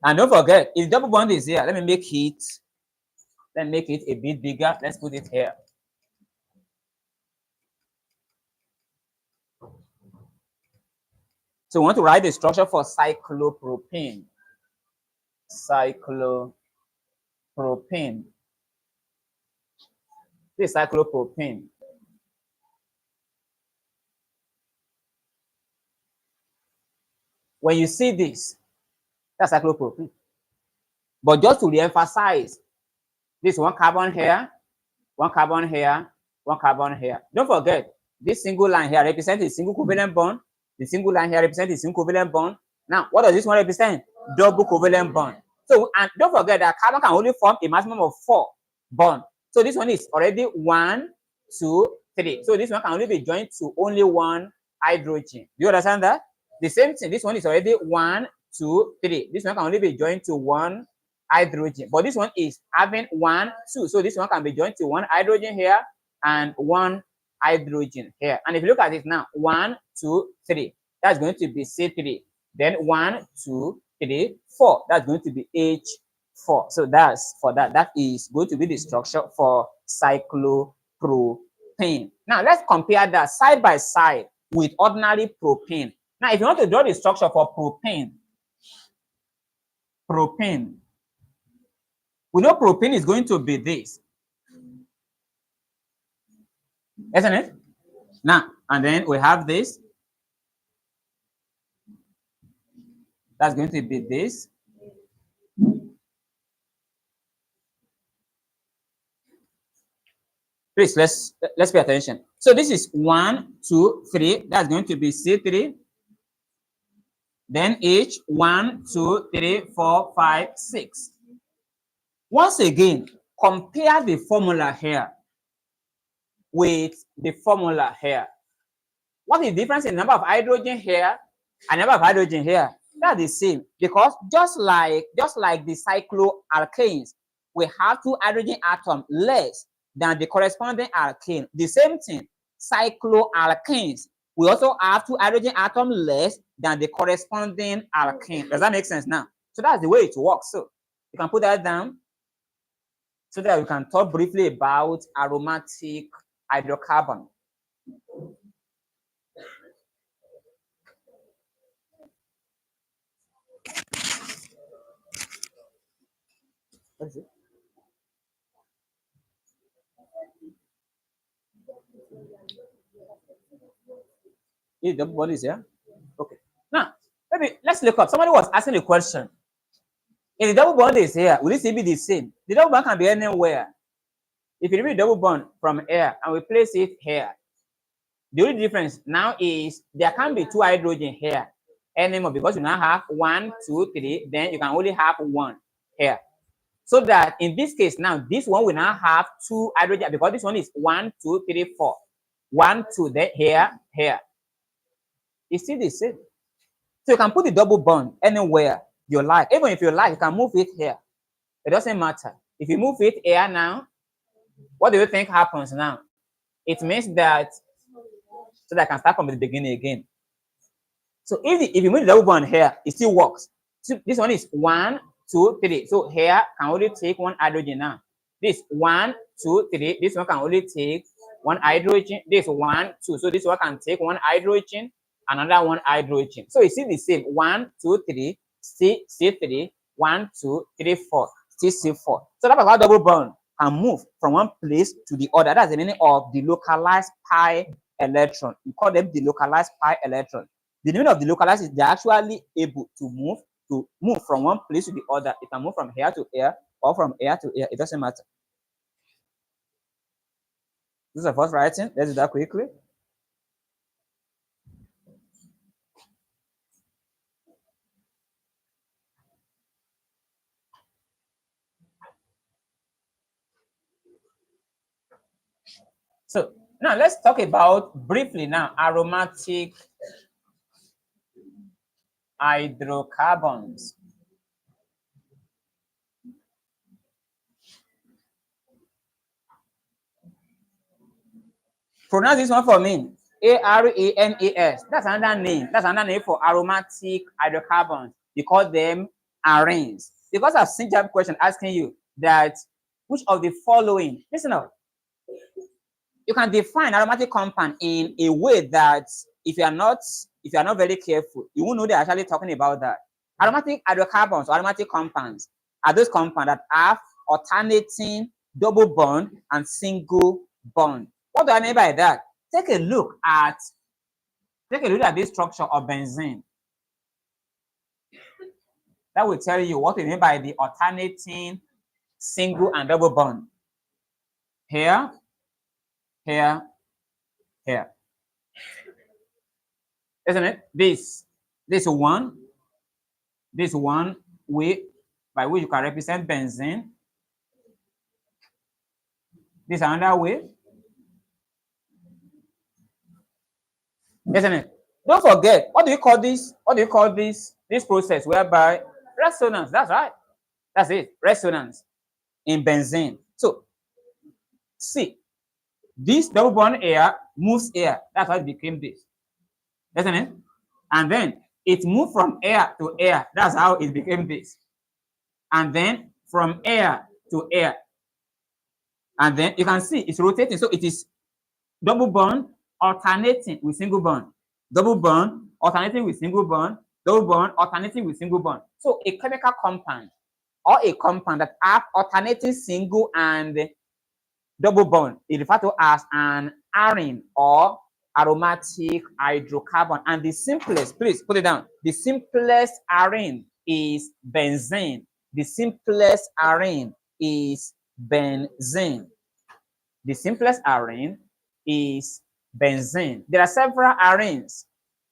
And don't forget, if the double bond is here, let me make it a bit bigger. Let's put it here. So we want to write the structure for cyclopropane. Cyclopropane. This is cyclopropane. When you see this, that's cyclopropane. But just to re-emphasize, this 1 carbon here, 1 carbon here, 1 carbon here. Don't forget, this single line here represents a single covalent bond. The single line here represents a single covalent bond. Now, what does this one represent? Double covalent bond. So, and don't forget that carbon can only form a maximum of 4 bonds. So this one is already 1, 2, 3. So this one can only be joined to only 1 hydrogen. Do you understand that? The same thing, this one is already 1, 2, 3. This one can only be joined to 1 hydrogen. But this one is having 1, 2. So this one can be joined to 1 hydrogen here and 1 hydrogen here. And if you look at it now, 1, 2, 3. That's going to be C3. Then 1, 2, 3, 4. That's going to be H4. So that's for that. That is going to be the structure for cyclopropane. Now let's compare that side by side with ordinary propane. Now, if you want to draw the structure for propane, we know propane is going to be this, isn't it? Now, and then we have this. That's going to be this. Please, let's pay attention. So this is 1, 2, 3. That's going to be C3. Then H, 1, 2, 3, 4, 5, 6. Once again, compare the formula here with the formula here. What is the difference in number of hydrogen here and number of hydrogen here? They're the same, because just like the cycloalkanes, we have 2 hydrogen atoms less than the corresponding alkane. The same thing, cycloalkanes, we also have 2 hydrogen atoms less than the corresponding alkane. Does that make sense now? So that's the way it works. So you can put that down so that we can talk briefly about aromatic hydrocarbon. What is it? The double bond is here. Okay. Now, maybe let's look up. Somebody was asking a question. If the double bond is here, will it still be the same? The double bond can be anywhere. If you remove the double bond from here and we place it here, the only difference now is there can be 2 hydrogen here anymore, because you now have 1, 2, 3. Then you can only have 1 here. So that in this case now, this one will now have 2 hydrogen because this one is 1, 2, 3, 4. 1, 2, then here, here. It's still the same. So you can put the double bond anywhere you like. Even if you like, you can move it here. It doesn't matter. If you move it here now, what do you think happens now? It means that, so that I can start from the beginning again. So if you move the double bond here, it still works. So this one is 1, 2, 3. So here can only take 1 hydrogen now. This 1, 2, 3. This one can only take 1 hydrogen. This 1, 2. So this one can take 1 hydrogen, another 1 hydrogen. So you see the same 1, 2, 3, C3, 1, 2, 3, 4, C4. So that's how double bond can move from one place to the other. That's the meaning of the localized pi electron. We call them the localized pi electron. The meaning of the localized is they're actually able to move from one place to the other. It can move from here to here or from here to here. It doesn't matter. This is the first writing. Let's do that quickly. So now let's talk about briefly now aromatic hydrocarbons. Pronounce this one for me. ARANAS. That's another name. That's another name for aromatic hydrocarbons. You call them arenes. Because I've seen that question asking you that which of the following, listen up. You can define aromatic compound in a way that if you are not very careful, you won't know they're actually talking about that. Aromatic hydrocarbons or aromatic compounds are those compounds that have alternating double bond and single bond. What do I mean by that? Take a look at this structure of benzene. That will tell you what we mean by the alternating single and double bond. Here, here, here. Isn't it? This one way by which you can represent benzene. This another way. Isn't it? Don't forget, what do you call this? What do you call this process whereby resonance? That's right. That's it. Resonance in benzene. So see, this double bond air moves air. That's why it became this. Isn't it? And then it moved from air to air. That's how it became this. And then from air to air. And then you can see it's rotating. So it is double bond alternating with single bond. Double bond alternating with single bond. Double bond alternating with single bond. So a chemical compound or a compound that have alternating single and double bond is referred to as an arene or aromatic hydrocarbon. And the simplest, please put it down, the simplest arene is benzene. The simplest arene is benzene. The simplest arene is benzene. There are several arenes,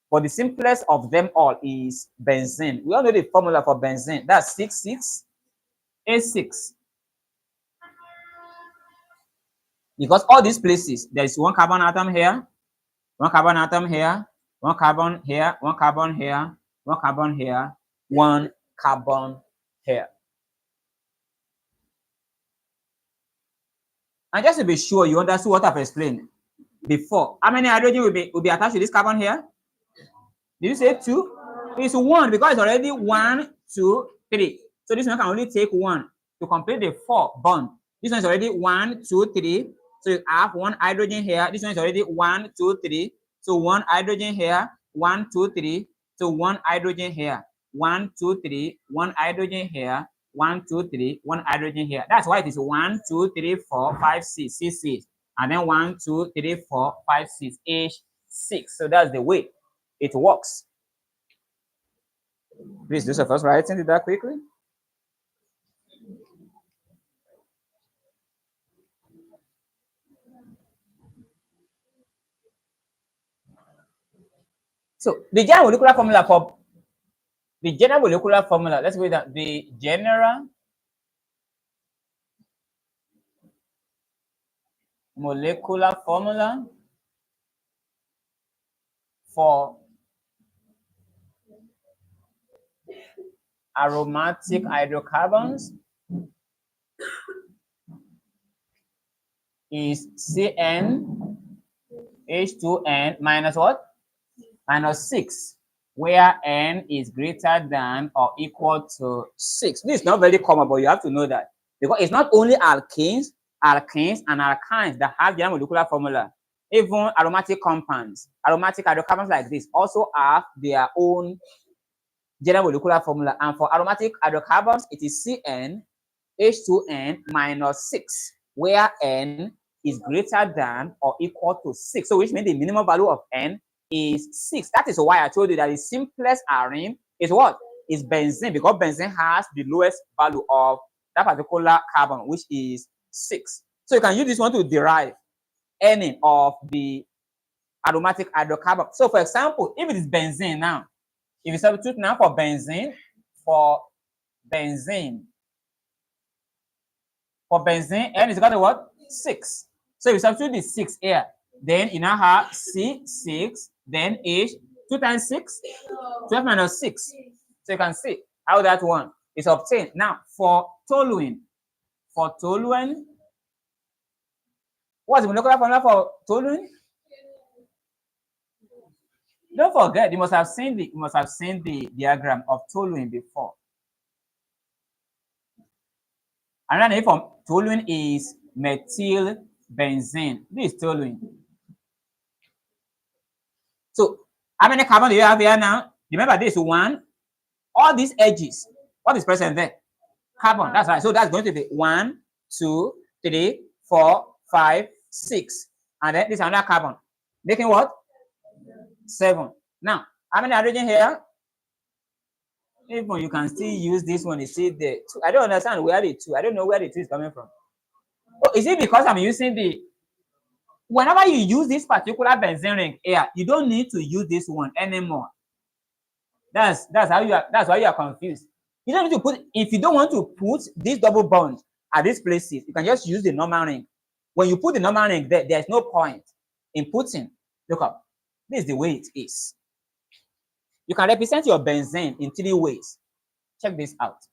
but the simplest of them all is benzene. We all know the formula for benzene. That's 6,6,A6. Because all these places, there is one carbon atom here, one carbon atom here, one carbon here, one carbon here, one carbon here, one carbon here. And just to be sure you understood what I've explained before, how many hydrogen will be attached to this carbon here? Did you say 2? It's 1 because it's already 1, 2, 3. So this one can only take 1 to complete the 4 bond. This one is already 1, 2, 3. So you have 1 hydrogen here. This one is already 1, 2, 3. So 1 hydrogen here, 1, 2, 3. So 1 hydrogen here, 1, 2, 3. 1 hydrogen here, 1, 2, 3. 1 hydrogen here. That's why it is 1, 2, 3, 4, 5, 6, 6, 6. And then 1, 2, 3, 4, 5, 6, H6. So that's the way it works. Please do so first writing that quickly. So the general molecular formula for let's read that. The general molecular formula for aromatic hydrocarbons is CnH2n minus what? Minus 6, where n is greater than or equal to 6. This is not very common, but you have to know that. Because it's not only alkanes, and alkynes that have their molecular formula. Even aromatic compounds, aromatic hydrocarbons like this also have their own general molecular formula. And for aromatic hydrocarbons, it is CnH2n minus 6, where n is greater than or equal to 6. So which means the minimum value of n is 6. That is why I told you that the simplest arene is what? Is benzene, because benzene has the lowest value of that particular carbon, which is 6. So you can use this one to derive any of the aromatic hydrocarbon. So for example, if it is benzene now, if you substitute now for benzene, n is equal to what? 6. So if you substitute the 6 here, then you now have C6, then H, 2 times 6, 12 minus 6. So you can see how that one is obtained. Now for toluene, what's the molecular formula for toluene? Don't forget, you must have seen the diagram of toluene before. Another name for toluene is methyl benzene. This is toluene. So how many carbon do you have here now? Remember this one. All these edges, what is present there? Carbon. That's right. So that's going to be 1, 2, 3, 4, 5, 6. And then this is another carbon. Making what? 7. Now, how many hydrogen here? Even you can still use this one. You see the 2. I don't understand where the 2. I don't know where the 2 is coming from. Oh, is it because I'm using the... Whenever you use this particular benzene ring here, you don't need to use this one anymore. That's why you are confused. You don't need to put, if you don't want to put this double bond at these places, you can just use the normal ring. When you put the normal ring there, there's no point in putting. Look up. This is the way it is. You can represent your benzene in 3 ways. Check this out.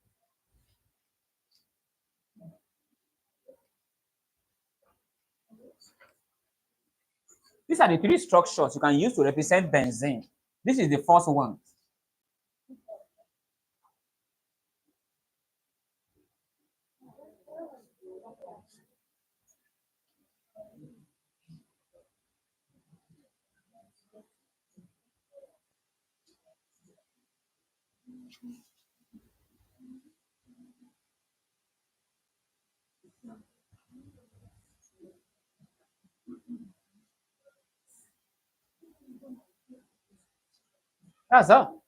These are the 3 structures you can use to represent benzene. This is the first one. That's all.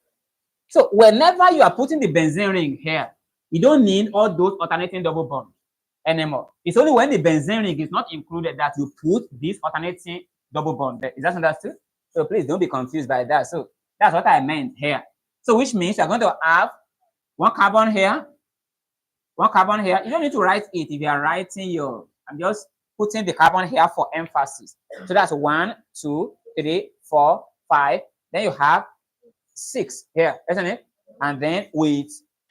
So whenever you are putting the benzene ring here, you don't need all those alternating double bonds anymore. It's only when the benzene ring is not included that you put this alternating double bond there. Is that understood? So please don't be confused by that. So that's what I meant here. So which means you're going to have 1 carbon here, 1 carbon here. You don't need to write it if you are writing your, I'm just putting the carbon here for emphasis. So that's 1, 2, 3, 4, 5. Then you have 6 here, isn't it? And then with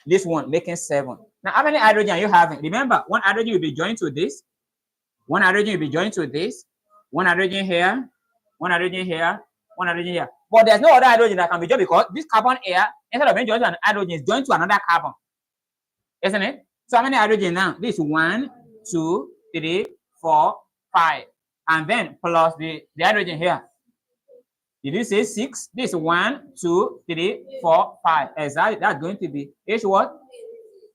this one making 7. Now, how many hydrogen are you having? Remember, 1 hydrogen will be joined to this. 1 hydrogen will be joined to this. 1 hydrogen here. 1 hydrogen here. 1 hydrogen here. But there's no other hydrogen that can be joined because this carbon here, instead of being joined to an hydrogen, is joined to another carbon. Isn't it? So how many hydrogen now? This 1, 2, 3, 4, 5. And then plus the hydrogen here. Did you say 6? This 1, 2, 3, 4, 5. Exactly. That's going to be H what?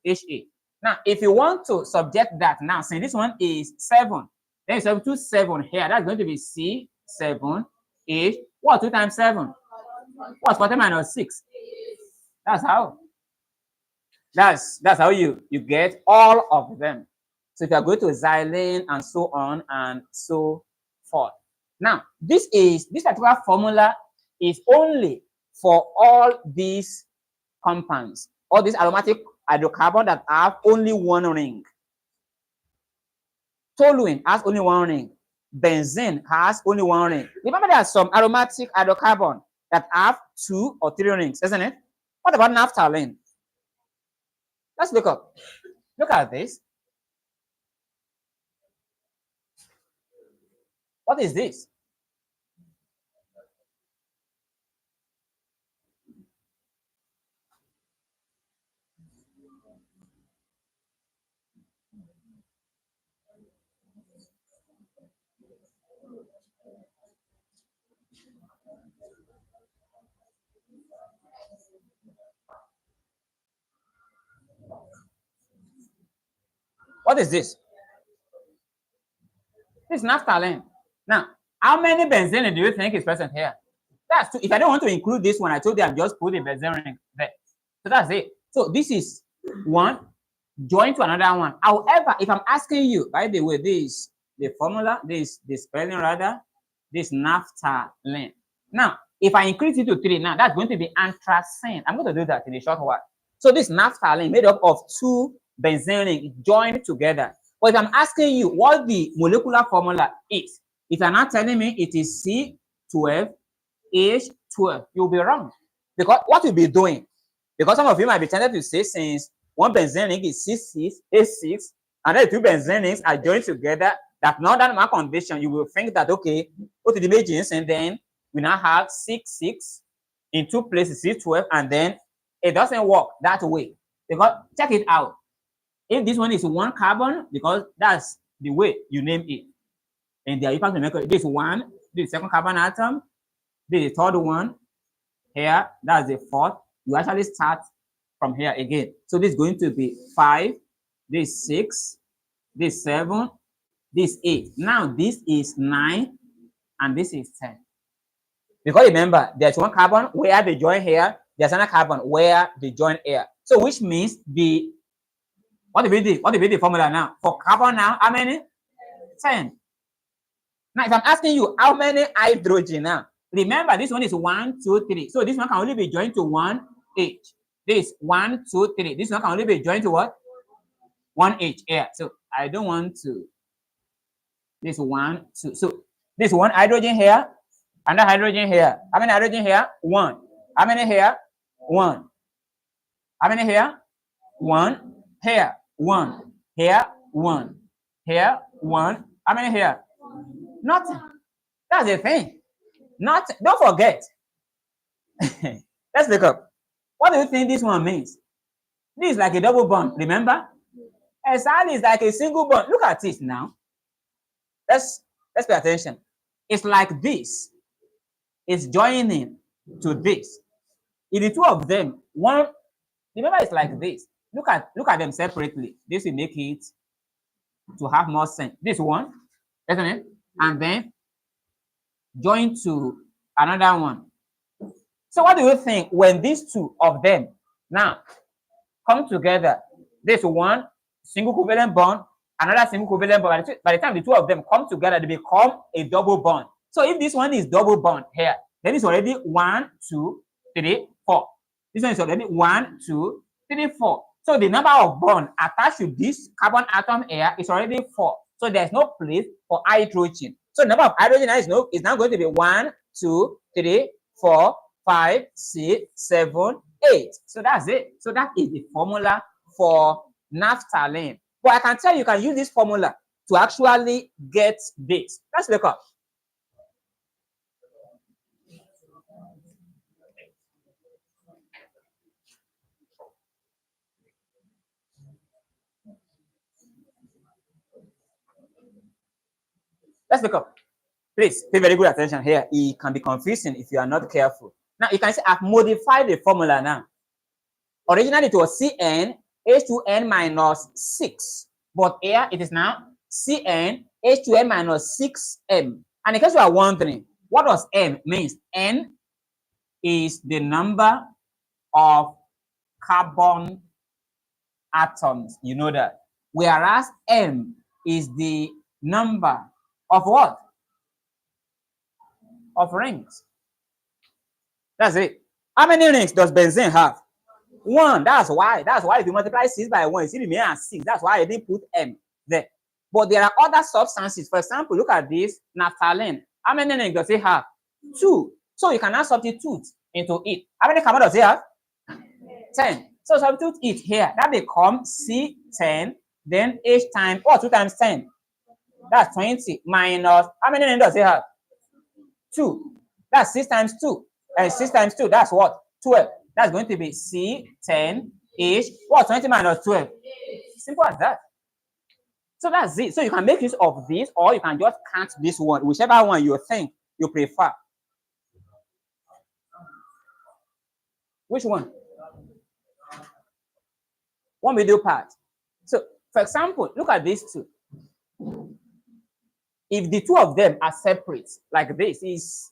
HA. Now, if you want to subject that now, since this one is 7, then you substitute 7 here. That's going to be C7, H. What? 2 times 7? What's 40 minus 6? That's how. That's how you get all of them. So if you are going to xylene and so on and so forth. Now, this particular formula is only for all these compounds, all these aromatic hydrocarbons that have only 1 ring. Toluene has only 1 ring. benzene has only one ring. Remember, there are some aromatic hydrocarbon that have 2 or 3 rings, isn't it? What about naphthalene? Let's look up. Look at this. What is this? What is this? This is naphthalene. Now, how many benzene do you think is present here? That's 2. If I don't want to include this one, I told you I've just put the benzene ring there. So that's it. So this is one joined to another one. However, if I'm asking you, by the way, this the formula, this the spelling rather, this naphthalene. Now, if I increase it to 3, now that's going to be anthracene. I'm going to do that in a short while. So this naphthalene made up of 2 benzene rings joined together. But if I'm asking you what the molecular formula is, if you're not telling me it is C12H12, you'll be wrong. Because what you'll be doing, because some of you might be tempted to say, since one benzene ring is C6H6, and then 2 benzene rings are joined together, that not that mark condition, you will think that, okay, go to the imagines, and then we now have 6 in 2 places, C12, and then it doesn't work that way. Because check it out. If this one is 1 carbon, because that's the way you name it, and there you can make this 1, this is 2nd carbon atom, this is the 3rd one, here, that's the 4th. You actually start from here again. So this is going to be 5, this 6, this 7, this 8. Now this is 9, and this is 10. Because remember, there's 1 carbon where they join here, there's another carbon where they join here. So which means the what will be the formula now? For carbon now, how many? 10. Now, if I'm asking you how many hydrogen now, remember this one is 1, 2, 3. So this one can only be joined to 1 H. This 1, 2, 3. This one can only be joined to what? 1 H here. So I don't want to. This 1, 2. So this 1 hydrogen here, another hydrogen here. How many hydrogen here? 1. How many here? 1. How many here? 1. Here, 1. Here, 1. Here, 1. How many here? Nothing. That's the thing. Nothing. Don't forget. Let's look up. What do you think this one means? This is like a double bond, remember? Exactly, is like a single bond. Look at it now. Let's pay attention. It's like this. It's joining to this. In the 2 of them, one, remember, it's like this. Look at them separately. This will make it to have more sense. This one, isn't it? And then join to another one. So what do you think when these 2 of them now come together? This one single covalent bond, another single covalent bond. By the time the 2 of them come together, they become a double bond. So if this one is double bond here, then it's already 1, 2, 3, 4. This one is already 1, 2, 3, 4. So the number of bonds attached to this carbon atom here is already 4. So there's no place for hydrogen. So the number of hydrogen is now going to be 1, 2, 3, 4, 5, 6, 7, 8. So that's it. So that is the formula for naphthalene. But I can tell you can use this formula to actually get this. Let's look up. Let's look up. Please pay very good attention here. It can be confusing if you are not careful. Now you can see I've modified the formula now. Originally it was Cn H2n minus 6, but here it is now Cn H2n minus 6m. And in case you are wondering, what does m means? N is the number of carbon atoms. You know that. Whereas m is the number of what? Of rings. That's it. How many rings does benzene have? 1. That's why if you multiply 6 by 1, it still remains as 6. That's why I didn't put m there. But there are other substances. For example, look at this naphthalene. How many names does it have? 2. So you can now substitute into it. How many carbon does it have? 10. So substitute it here. That becomes C10. Then H times, 2 times 10? That's 20 minus, how many names does it have? 2. That's 6 times 2. And 6 times 2, that's what? 12. That's going to be C10H. 20 minus 12? Simple as that. So that's it. So you can make use of this, or you can just count this one, whichever one you think you prefer. Which one? One middle part. So, for example, look at these two. If the two of them are separate, like this, is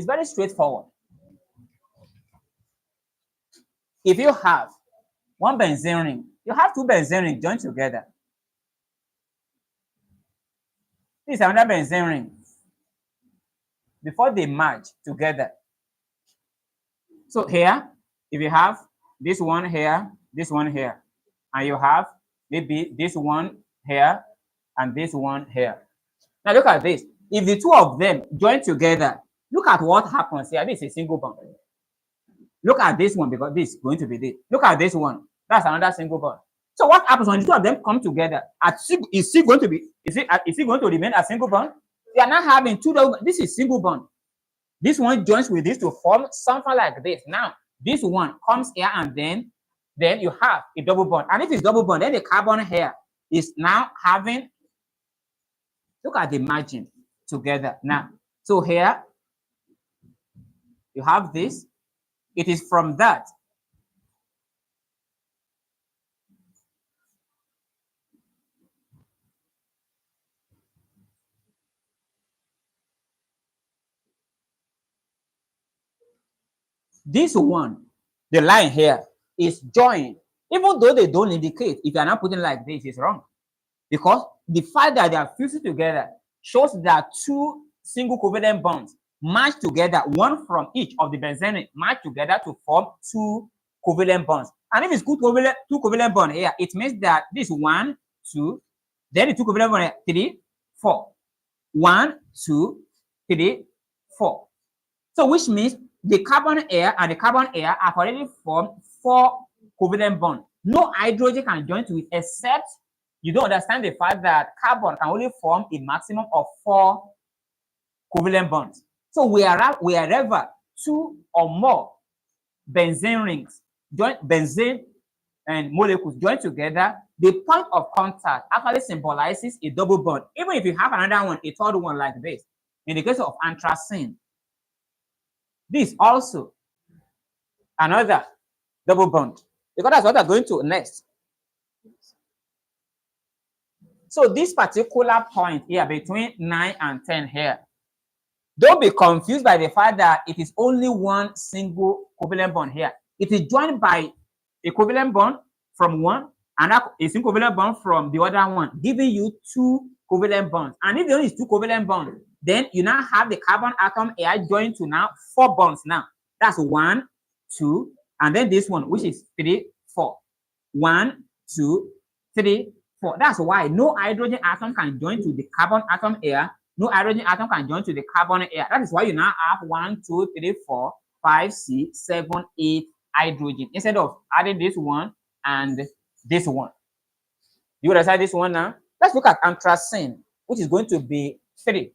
very straightforward. If you have one benzene ring, you have 2 benzene rings joined together. This is another benzene ring. Before they merge together. So here, if you have this one here, and you have maybe this one here and this one here. Now look at this. If the two of them join together, look at what happens here. This is a single bond. Look at this one, because this is going to be this. Look at this one. That's another single bond. So what happens when the two of them come together? Is it going to remain a single bond? They are not having two double. This is single bond. This one joins with this to form something like this. Now, this one comes here, and then you have a double bond. And if it's double bond, then the carbon here is now having, look at the margin together now. So here, you have this. It is from that. This one, the line here, is joined. Even though they don't indicate, if you are not putting like this, it's wrong. Because the fact that they are fused together shows that 2 single covalent bonds match together, one from each of the benzene match together to form 2 covalent bonds. And if it's 2 covalent bonds here, it means that this 1, 2, then the 2 covalent bonds here, 3, 4. 1, 2, 3, 4. So which means the carbon air and the carbon air have already formed 4 covalent bonds. No hydrogen can join to it, except you don't understand the fact that carbon can only form a maximum of 4 covalent bonds. So wherever 2 or more benzene rings join, benzene and molecules join together, the point of contact actually symbolizes a double bond. Even if you have another one, a third one like this, in the case of anthracene, this also another double bond, because that's what we're going to next. So this particular point here between 9 and 10 here, don't be confused by the fact that it is only one single covalent bond here. It is joined by a covalent bond from one and a single covalent bond from the other one, giving you 2 covalent bonds. And if there is 2 covalent bonds, then you now have the carbon atom air joined to now 4 bonds now. That's 1, 2, and then this one, which is 3, 4. 1, 2, 3, 4. That's why no hydrogen atom can join to the carbon atom air. No hydrogen atom can join to the carbon air. That is why you now have 1, 2, 3, 4, 5, 6, 7, 8 hydrogen, instead of adding this one and this one. You understand this one now? Let's look at anthracene, which is going to be 3.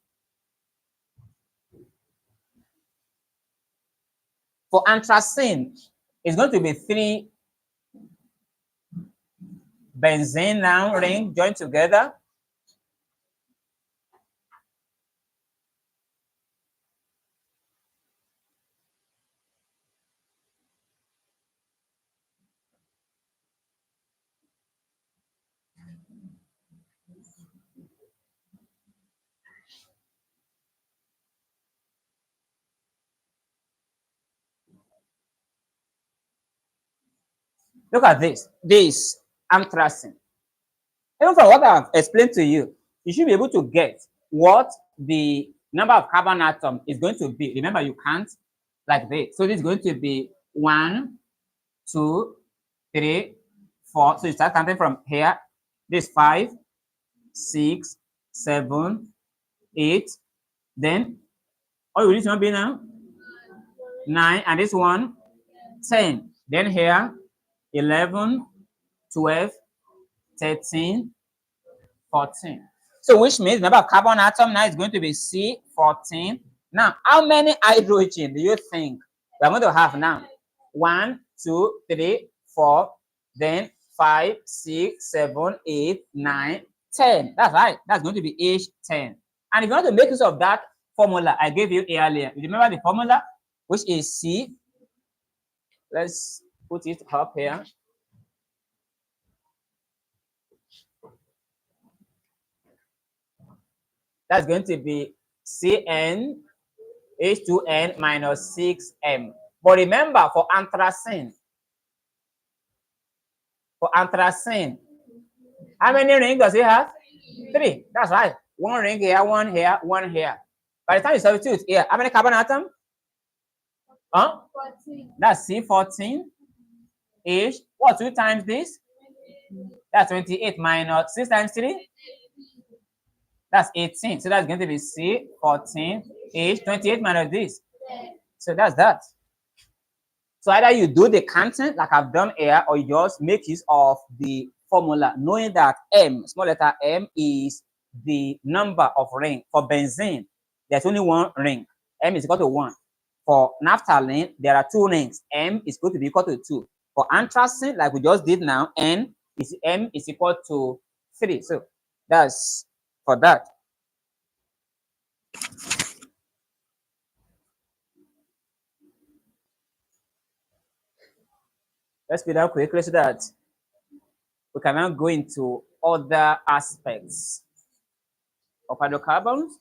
For anthracene, it's going to be 3 benzene now ring joined together. Look at this. This anthracene. Even from what I've explained to you, you should be able to get what the number of carbon atom is going to be. Remember, you can't like this. So this is going to be 1, 2, 3, 4. So you start counting from here. This 5, 6, 7, 8. Then, oh, you need to be now 9, and this one 10. Then here 11, 12, 13, 14. So which means the number of carbon atom now is going to be C14. Now, how many hydrogen do you think we are going to have now? 1, 2, 3, 4, then 5, 6, 7, 8, 9, 10. That's right. That's going to be H10. And if you want to make use of that formula I gave you earlier, you remember the formula, which is C. Let's put it up here. That's going to be Cn H2n minus 6m. But remember, for anthracene, how many rings does it have? 3. That's right. 1 ring here, 1 here, 1 here. By the time you substitute here, how many carbon atoms? Huh? 14. That's C14. H. What, 2 times this? That's 28 minus 6 times 3? That's 18. So that's going to be C14. H. 28 minus this. So that's that. So either you do the content like I've done here, or you just make use of the formula, knowing that M, small letter M, is the number of ring. For benzene, there's only 1 ring. M is equal to 1. For naphthalene, there are 2 rings. M is going to be equal to 2. For anthracene, like we just did now, M is equal to 3. So that's for that. Let's speed up quickly so that we can now go into other aspects of hydrocarbons.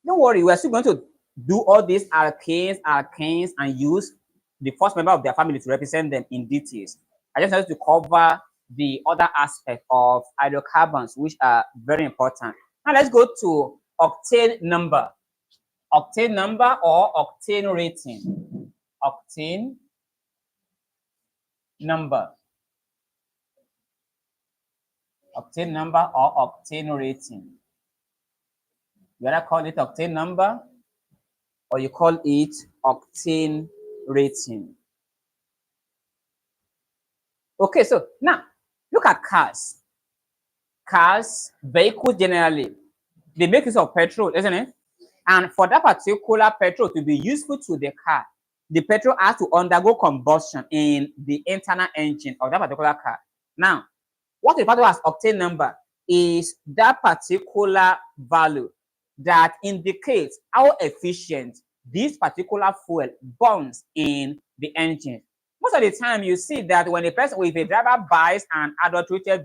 Don't worry, we're still going to do all these alkanes, and use the first member of their family to represent them in details. I just wanted to cover the other aspect of hydrocarbons, which are very important. Now let's go to octane number. Octane number or octane rating. Octane number. Octane number or octane rating. You either call it octane number or you call it octane rating. Okay, so now look at cars. Cars, vehicles generally, they make use of petrol, isn't it? And for that particular petrol to be useful to the car, the petrol has to undergo combustion in the internal engine of that particular car. Now, what we refer to as octane number is that particular value that indicates how efficient this particular fuel burns in the engine. Most of the time, you see that when a person, if a driver buys an adulterated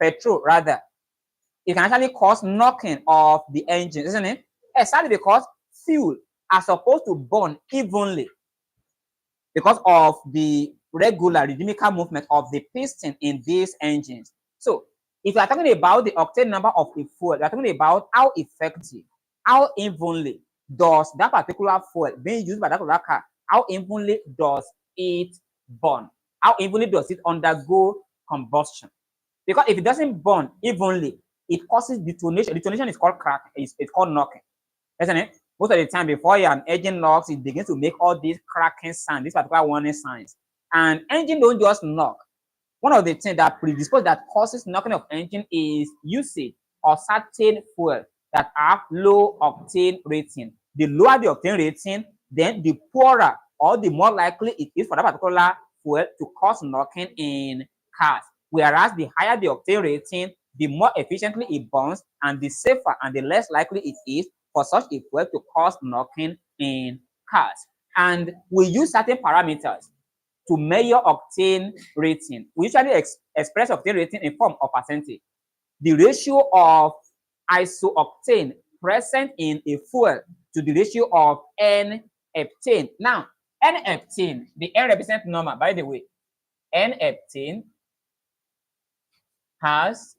petrol, rather, it can actually cause knocking of the engine, isn't it? Exactly because fuel are supposed to burn evenly because of the regular rhythmical movement of the piston in these engines. So if you are talking about the octane number of a fuel, you are talking about how effective, how evenly does that particular fuel being used by that particular car, how evenly does it burn? How evenly does it undergo combustion? Because if it doesn't burn evenly, it causes detonation. Detonation is called crack. It's called knocking, isn't it? Most of the time, before an engine knocks, it begins to make all these cracking sounds, these particular warning signs. And engine don't just knock. One of the things that predispose that causes knocking of engine is usage of certain fuel that have low octane rating. The lower the octane rating, then the poorer or the more likely it is for that particular fuel to cause knocking in cars. Whereas the higher the octane rating, the more efficiently it burns, and the safer and the less likely it is for such a fuel to cause knocking in cars. And we use certain parameters to measure octane rating. We usually express octane rating in form of percentage. The ratio of isooctane present in a fuel to the ratio of N-heptane. Now, N-heptane, the N represents number, by the way. N-heptane has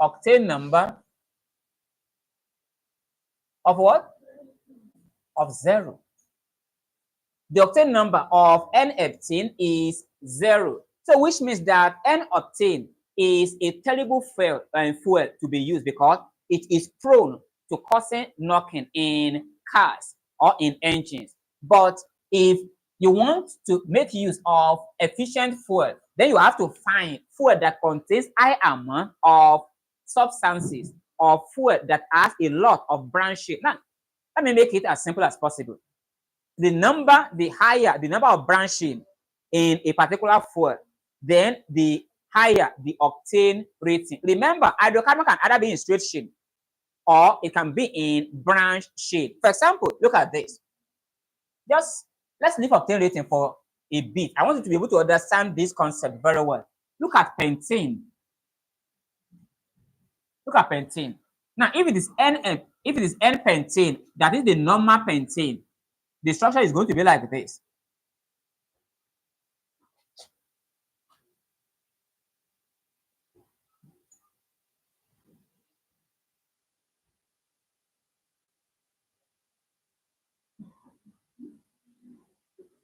octane number of what? Of 0. The octane number of N-heptane is 0. So which means that N-octane is a terrible fuel to be used because it is prone to causing knocking in cars or in engines. But if you want to make use of efficient fuel, then you have to find fuel that contains high amount of substances or fuel that has a lot of branching. Now, let me make it as simple as possible. The higher the number of branching in a particular fuel, then the higher the octane rating. Remember, hydrocarbon can either be in straight chain or it can be in branch chain. For example, look at this. Just let's leave octane rating for a bit. I want you to be able to understand this concept very well. Look at pentane. Look at pentane. Now, if it is N-pentane, that is the normal pentane, the structure is going to be like this.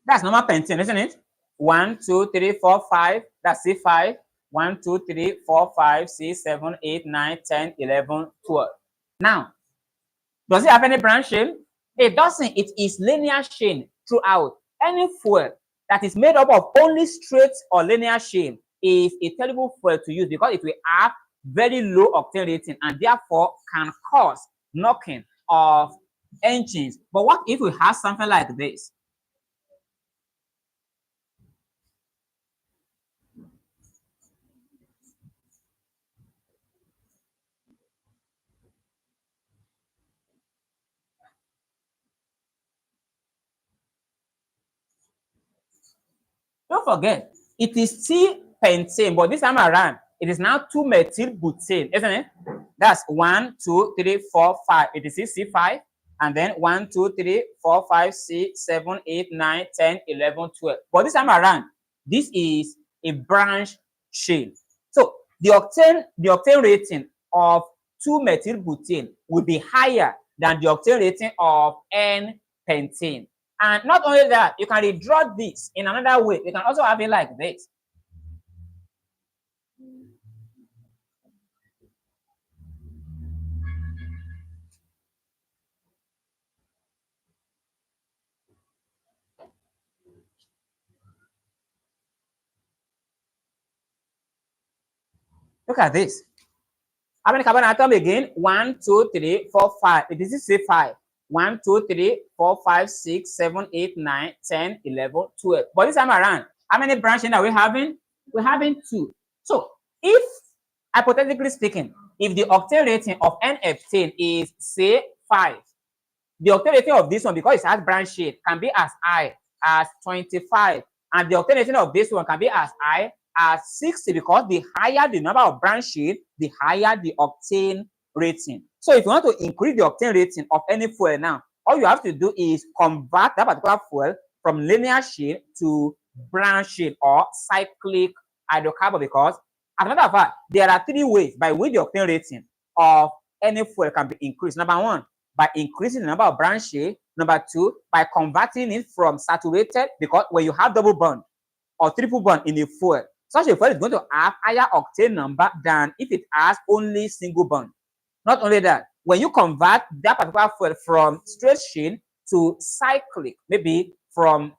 That's normal pentane, isn't it? 1, 2, 3, 4, 5. That's C5. 1, 2, 3, 4, 5, 6, 7, 8, 9, 10, 11, 12. Now, does it have any branching? It doesn't. It is linear chain throughout. Any fuel that is made up of only straight or linear chain is a terrible fuel to use because it will have very low octane rating and therefore can cause knocking of engines. But what if we have something like this? Don't forget, it is still pentane, but this time around, it is now 2-methylbutane, isn't it? That's 1, 2, 3, 4, 5. It is C5, and then 1, 2, 3, 4, 5, 6, 7, 8, 9, 10, 11, 12. But this time around, this is a branch chain. So the octane rating of 2-methylbutane will be higher than the octane rating of N-pentane. And not only that, you can redraw this in another way. You can also have it like this. Look at this. How many carbon atoms again? 1, 2, 3, 4, 5. It is C5. 1, 2, 3, 4, 5, 6, 7, 8, 9, 10, 11, 12. But this time around, how many branches are we having? We're having 2. So if, hypothetically speaking, if the octane rating of N-heptane is, say, 5, the octane rating of this one, because it has branch shape, can be as high as 25. And the octane rating of this one can be as high as 60, because the higher the number of branch shape, the higher the octane rating. So if you want to increase the octane rating of any fuel now, all you have to do is convert that particular fuel from linear chain to branch chain or cyclic hydrocarbon, because as a matter of fact, there are 3 ways by which the octane rating of any fuel can be increased. Number 1, by increasing the number of branch chain. Number 2, by converting it from saturated, because when you have double bond or triple bond in a fuel, such a fuel is going to have higher octane number than if it has only single bond. Not only that, when you convert that particular fuel from straight chain to cyclic, maybe from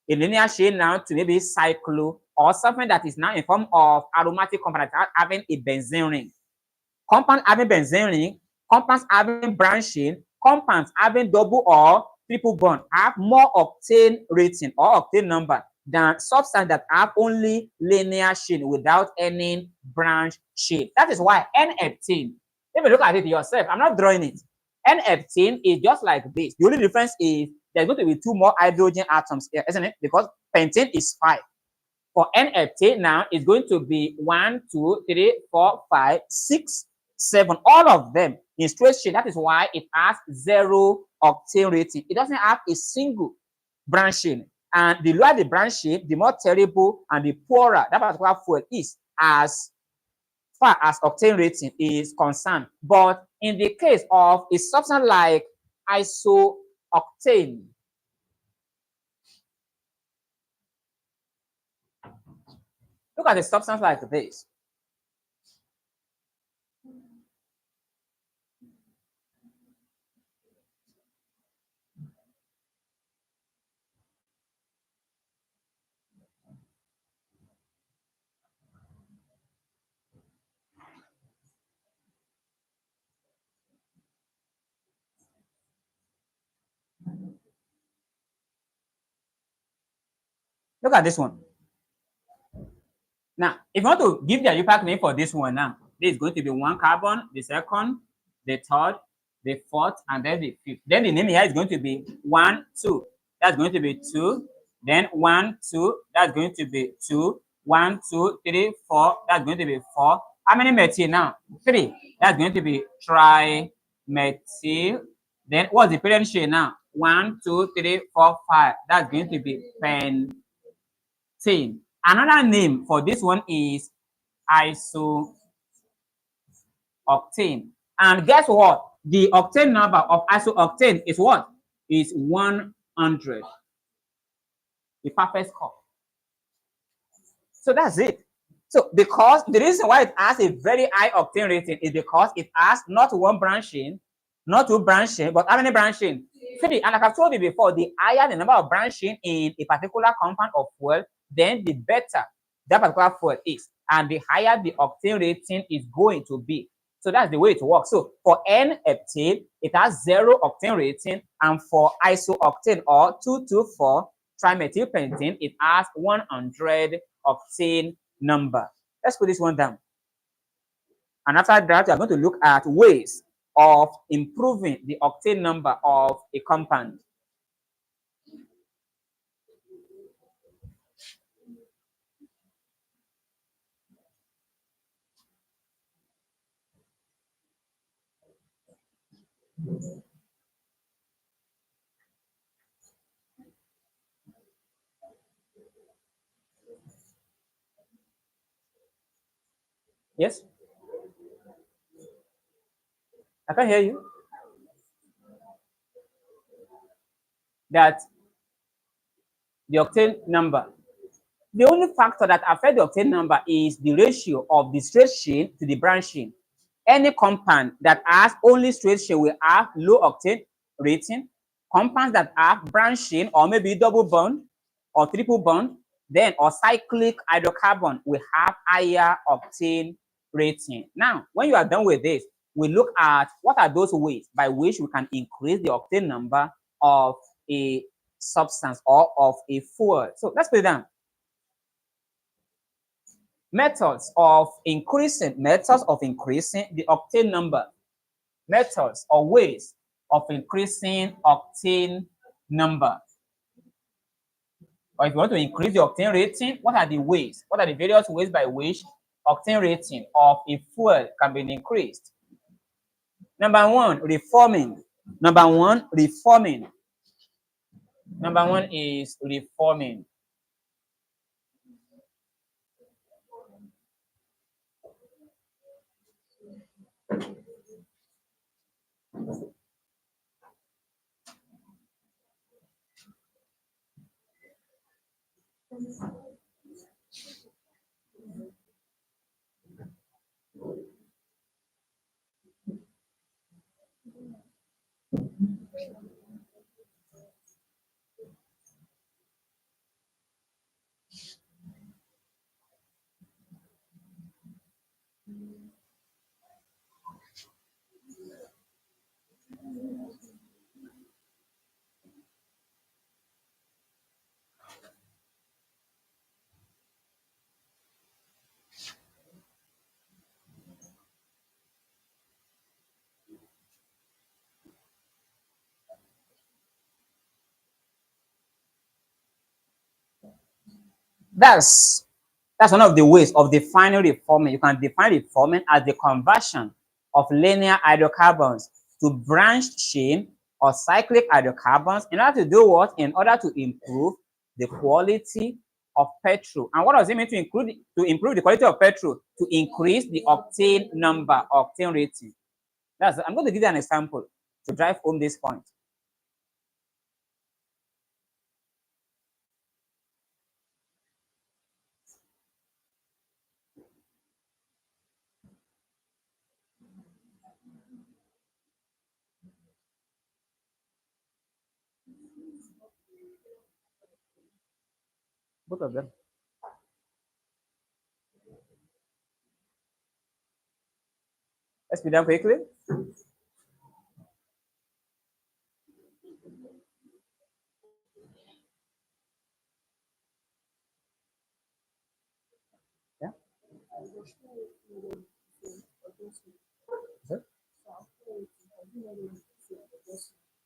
a linear chain now to maybe cyclo, or something that is now in form of aromatic compound having a benzene ring. Compound having benzene ring, compounds having branch chain, compounds having double or triple bond have more octane rating or octane number than substances that have only linear chain without any branch chain. That is why N-heptene, if you look at it yourself, I'm not drawing it. N-heptene is just like this. The only difference is there's going to be 2 more hydrogen atoms here, isn't it? Because pentane is 5. For N-heptane now, it's going to be 1, 2, 3, 4, 5, 6, 7. All of them in straight chain. That is why it has 0 octane rating. It doesn't have a single branch chain. And the lower the branch chain, the more terrible and the poorer that particular fuel is as far as octane rating is concerned. But in the case of a substance like isooctane, look at a substance like this. Look at this one. Now, if you want to give the IUPAC name for this one now, this is going to be 1 carbon, the second, the third, the fourth, and then the fifth. Then the name here is going to be 1, 2. That's going to be 2. Then 1, 2. That's going to be 2. 1, 2, 3, 4. That's going to be 4. How many methyl now? 3. That's going to be trimethyl. Then what's the parent chain now? 1, 2, 3, 4, 5. That's going to be pentane. Another name for this one is isooctane. And guess what? The octane number of isooctane is what? Is 100. The perfect score. So that's it. So because the reason why it has a very high octane rating is because it has not 1 branching, not 2 branching, but how many branching? 3. And like I've told you before, the higher the number of branching in a particular compound of fuel, then the better that particular fuel is, and the higher the octane rating is going to be. So that's the way it works. So for N-heptane, it has 0 octane rating, and for isooctane or 2,2,4 trimethylpentane, it has 100 octane number. Let's put this one down. And after that, we are going to look at ways of improving the octane number of a compound. Yes? I can hear you. That the octane number. The only factor that affects the octane number is the ratio of the straight chain to the branch chain. Any compound that has only straight chain will have low octane rating. Compounds that have branch chain or maybe double bond or triple bond, then or cyclic hydrocarbon will have higher octane rating. Now, when you are done with this, we look at what are those ways by which we can increase the octane number of a substance or of a fuel. So let's put it down. Methods of increasing the octane number. Methods or ways of increasing octane number. Or if you want to increase the octane rating, what are the ways? What are the various ways by which octane rating of a fuel can be increased? Number 1, reforming. Number 1 is reforming. That's one of the ways of defining reforming. You can define reforming as the conversion of linear hydrocarbons to branched chain or cyclic hydrocarbons in order to do what? In order to improve the quality of petrol. And what does it mean to improve the quality of petrol? To increase the octane number, octane rating. I'm going to give you an example to drive home this point. Both of them. Let's be done quickly. Yeah.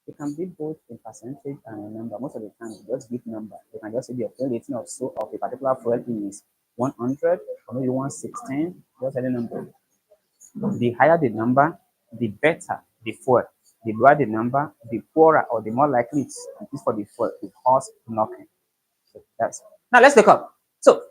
It can be both in percentage and a number. Most of the time, you just give number. You can just say the octane rating of a particular fuel is 100 or maybe 116. Just any number. The higher the number, the better the fuel. The lower the number, the poorer or the more likely it is for the fuel to cause knocking. So that's now let's look up. So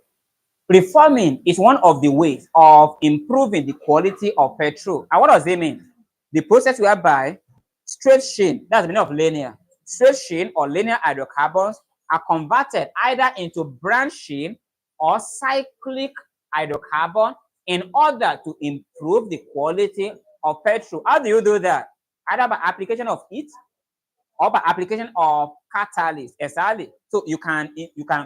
reforming is one of the ways of improving the quality of petrol. And what does it mean? The process whereby straight chain, that's the meaning of linear, straight chain or linear hydrocarbons are converted either into branched chain or cyclic hydrocarbon in order to improve the quality of petrol. How do you do that? Either by application of heat or by application of catalyst, exactly. So you can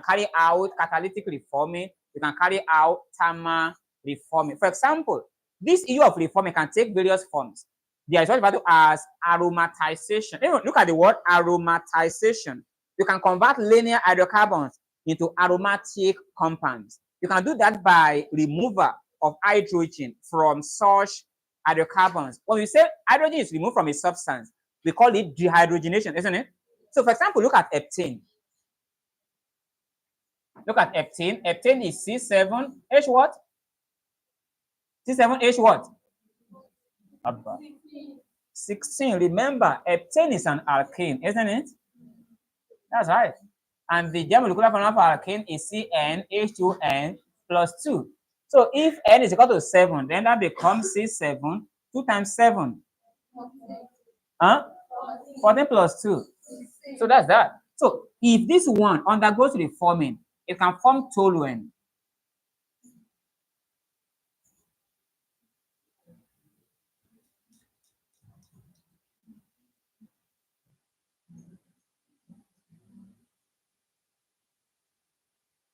carry out catalytic reforming, you can carry out thermal reforming. For example, this issue of reforming can take various forms. There is what referred to as aromatization. Look at the word aromatization. You can convert linear hydrocarbons into aromatic compounds. You can do that by removal of hydrogen from such hydrocarbons. When we say hydrogen is removed from a substance, we call it dehydrogenation, isn't it? So, for example, look at heptane. Look at heptane. Heptane is C7H what? C7H what? 16. Remember, heptane is an alkane, isn't it? That's right. And the German molecular formula for alkane is CnH2n plus 2. So if n is equal to 7, then that becomes C7, 2 times 7. 14 plus 2. So that's that. So if this one undergoes reforming, it can form toluene.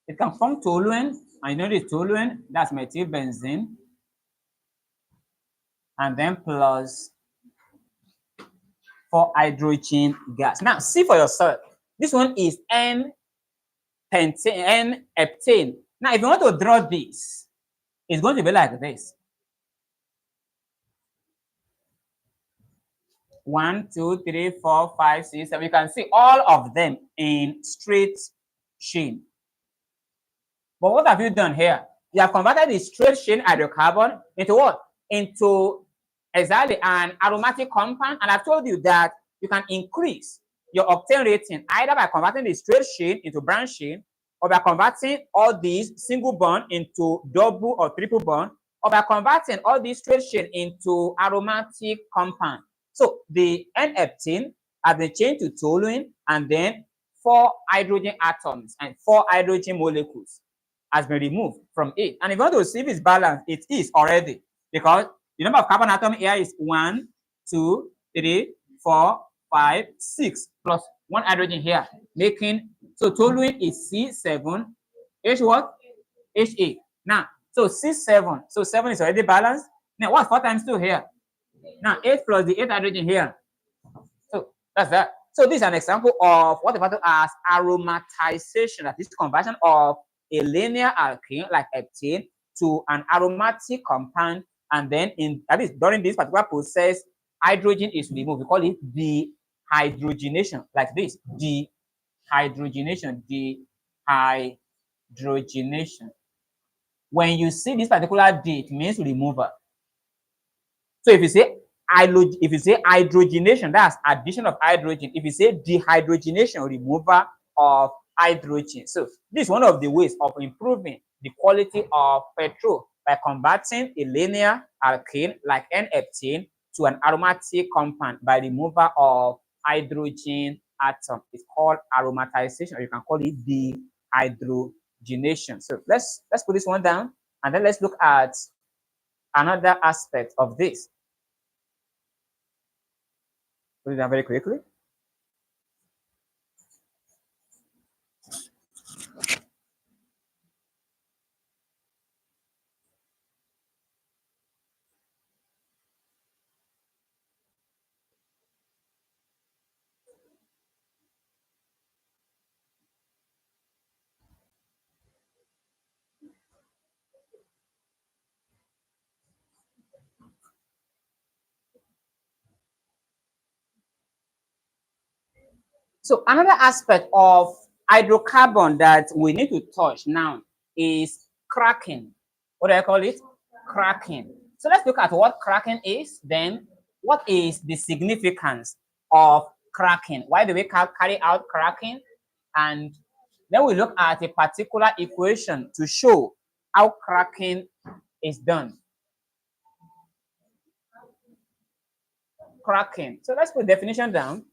It can form toluene, and you know this toluene, that's methylbenzene, and then plus 4 hydrogen gas. Now see for yourself. This one is N-heptane. Now if you want to draw this, it's going to be like this. 1, 2, 3, 4, 5, 6, 7. You can see all of them in straight chain. But what have you done here? You have converted the straight chain hydrocarbon into what? Into exactly an aromatic compound. And I've told you that you can increase your octane rating either by converting the straight chain into branched chain, or by converting all these single bond into double or triple bond, or by converting all these straight chain into aromatic compound. So the N-heptane has been changed to toluene, and then 4 hydrogen atoms and 4 hydrogen molecules has been removed from it. And if you want to see if it's balanced, it is already, because the number of carbon atoms here is 1, 2, 3, 4, 5, 6, plus 1 hydrogen here, making, so toluene is C7, H what? H8. Now, so C7, so 7 is already balanced. Now, what's 4 times 2 here? Now, 8 plus the 8 hydrogen here. So that's that. So this is an example of what referred to as aromatization, that is conversion of a linear alkene like heptane to an aromatic compound, and then during this particular process, hydrogen is removed. We call it dehydrogenation, like this. Dehydrogenation, dehydrogenation. hydrogenation. When you see this particular D, it means removal. So if you say hydrogenation, that's addition of hydrogen. If you say dehydrogenation, removal of hydrogen. So this is one of the ways of improving the quality of petrol by converting a linear alkane like N-heptane to an aromatic compound by removal of hydrogen atom. It's called aromatization, or you can call it dehydrogenation. So let's put this one down, and then let's look at another aspect of this. Put it down very quickly. So another aspect of hydrocarbon that we need to touch now is cracking. What do I call it? Cracking. So let's look at what cracking is. Then what is the significance of cracking? Why do we carry out cracking? And then we look at a particular equation to show how cracking is done. Cracking. So let's put definition down.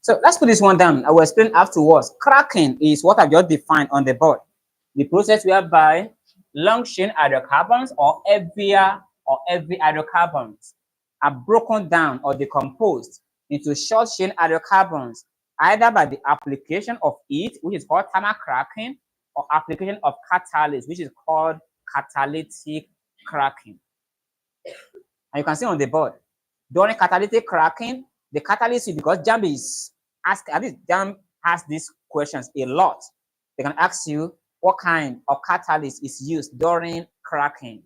So let's put this one down. I will explain afterwards. Cracking is what I just defined on the board. The process whereby long chain hydrocarbons or heavy hydrocarbons are broken down or decomposed into short chain hydrocarbons, either by the application of heat, which is called thermal cracking, or application of catalyst, which is called catalytic cracking. And you can see on the board, during catalytic cracking, the catalyst, because JAMB is asked, at least JAMB has these questions a lot. They can ask you what kind of catalyst is used during cracking.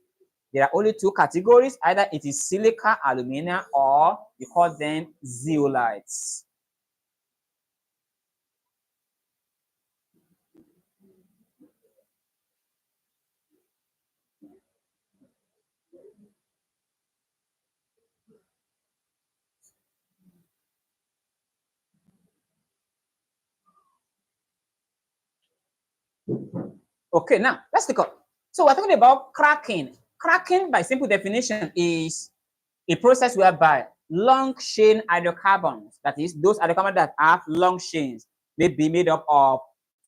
There are only two categories, either it is silica, alumina, or you call them zeolites. Okay, now let's look up. So we're talking about cracking. Cracking, by simple definition, is a process whereby long chain hydrocarbons, that is, those hydrocarbons that have long chains, may be made up of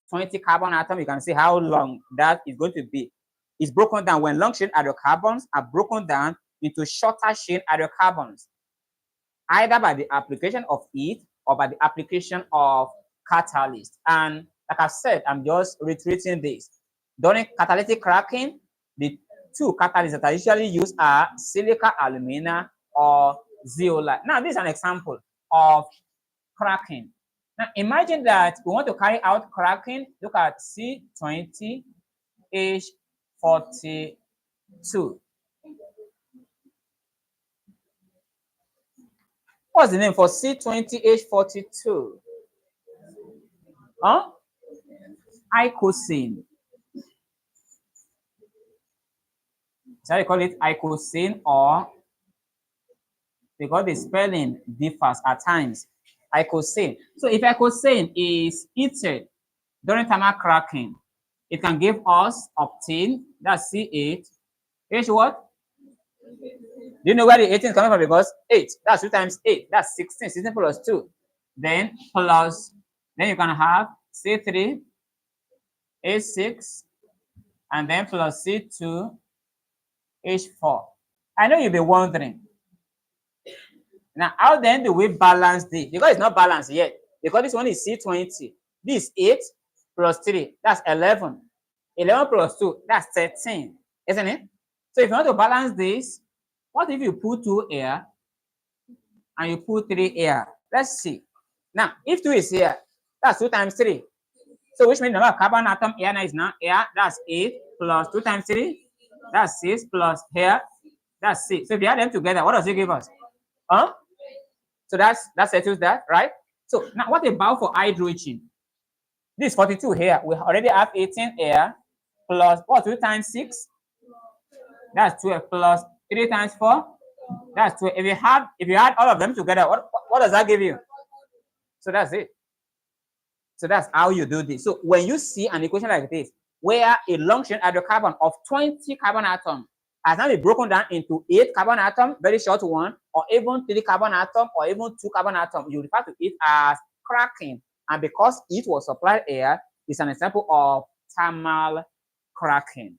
20 carbon atoms. You can see how long that is going to be. It's broken down when long chain hydrocarbons are broken down into shorter chain hydrocarbons, either by the application of heat or by the application of catalyst. And like I said, I'm just reiterating this. During catalytic cracking, the two catalysts that are usually used are silica, alumina, or zeolite. Now, this is an example of cracking. Now, imagine that we want to carry out cracking. Look at C20H42. What's the name for C20H42? Huh? Icosane. So you call it icosane, or because the spelling differs at times. Icosane. So if icosane is heated during thermal cracking, it can give us octane, that's C8. H what? Do you know where the 18 is coming from? Because 8, that's 2 times 8, that's 16. 16 plus 2. Then you can have C3, H6, and then plus C2, H4. I know you'll be wondering, now how then do we balance this? Because it's not balanced yet. Because this one is C20. This is 8 plus 3, that's 11. 11 plus 2, that's 13, isn't it? So if you want to balance this, what if you put 2 here and you put 3 here? Let's see. Now, if 2 is here, that's 2 times 3. So which means the number of carbon atom here now is now here, that's 8 plus 2 times 3, that's 6 plus here, that's 6. So if you add them together, what does it give us? Huh? So that settles that, right? So now what about for hydrogen? This 42 here, we already have 18 here, plus what, 2 times 6? That's 12, plus 3 times 4? That's 12. If you add all of them together, what does that give you? So that's it. So that's how you do this. So when you see an equation like this, where a long chain hydrocarbon of 20 carbon atoms has now been broken down into 8 carbon atoms, very short one, or even 3 carbon atoms, or even 2 carbon atoms, you refer to it as cracking. And because it was supplied air, it's an example of thermal cracking.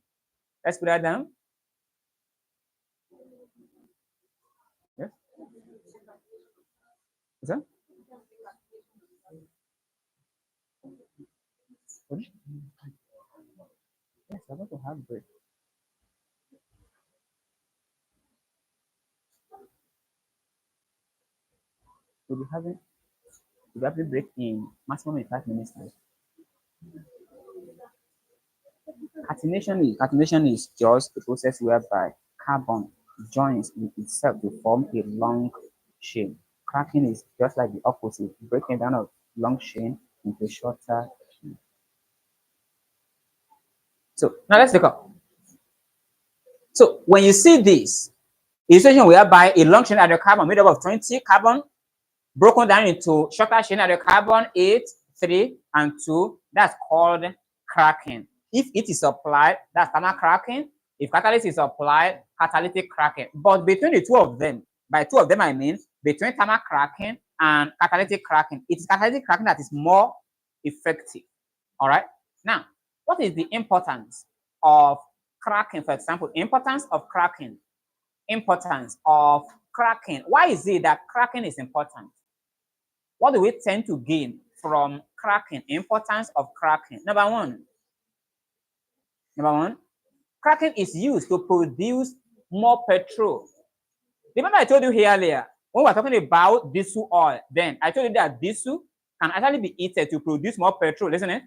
Let's put that down. Yes. Is that? Yes, I want to have break. We'll be having break in maximum in 5 minutes time. Catenation is just a process whereby carbon joins with itself to form a long chain. Cracking is just like the opposite, breaking down of long chain into a shorter chain. So now let's look up. So when you see this, a situation whereby a long chain hydrocarbon made up of 20 carbon broken down into shorter chain hydrocarbon 8, 3, and 2, that's called cracking. If it is applied, that's thermal cracking. If catalyst is applied, catalytic cracking. But between the two of them, by two of them I mean between thermal cracking and catalytic cracking, it's catalytic cracking that is more effective. All right. Now, what is the importance of cracking? For example, importance of cracking. Why is it that cracking is important? What do we tend to gain from cracking? Importance of cracking. Number one, cracking is used to produce more petrol. Remember I told you here earlier, when we were talking about diesel oil, then I told you that diesel can actually be heated to produce more petrol, isn't it?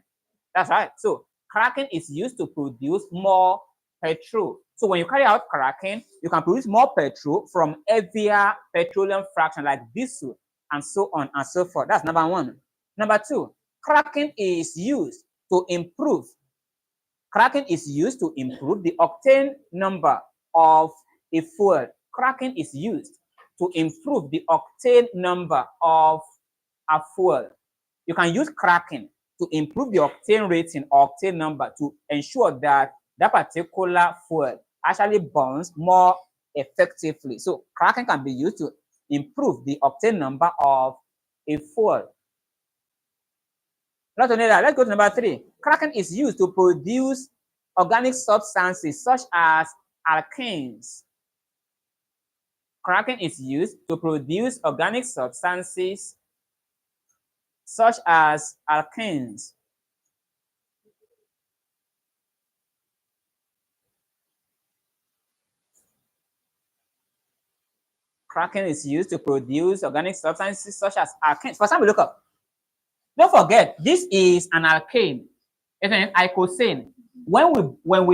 That's right. So cracking is used to produce more petrol. So when you carry out cracking, you can produce more petrol from heavier petroleum fraction like diesel and so on and so forth. That's number one. Number two, cracking is used to improve the octane number of a fuel. Cracking is used to improve the octane number of a fuel. You can use cracking to improve the octane rating or octane number to ensure that that particular fuel actually burns more effectively. So cracking can be used to improve the octane number of a fuel. Not only that, let's go to number 3. Cracking is used to produce organic substances such as alkanes. Cracking is used to produce organic substances such as alkanes. cracking is used to produce organic substances such as alkanes. For example, look up. Don't forget, this is an alkane. It's an icosane. When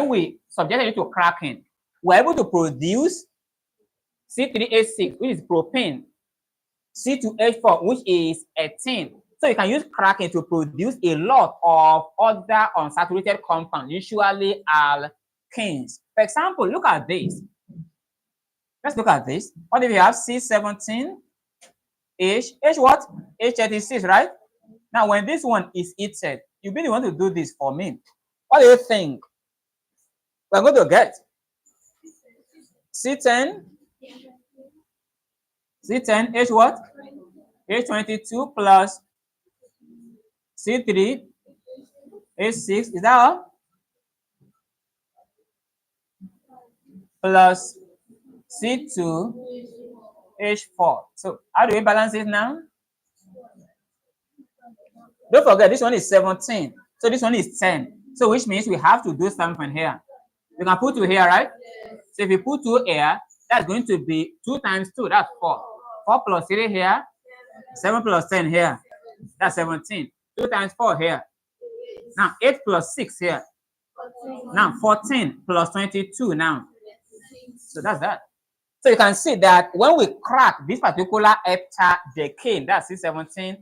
we subjected it to cracking, we're able to produce C3H6, which is propane, C2H4, which is ethane. So you can use cracking to produce a lot of other unsaturated compounds, usually alkanes. For example, look at this. Let's look at this. What if you have C17, H what? H36, right? Now, when this one is heated, you really want to do this for me. What do you think? We're going to get C10, H what? H22 plus C3, H6, is that all? Plus C2, H4. So how do we balance it now? Don't forget, this one is 17. So this one is 10. So which means we have to do something here. You can put 2 here, right? So if you put 2 here, that's going to be 2 times 2, that's 4. 4 plus 3 here, 7 plus 10 here, that's 17. 2 times 4 here. Now 8 plus 6 here. Now 14 plus 22 now. So that's that. So you can see that when we crack this particular heptadecane, that's C17,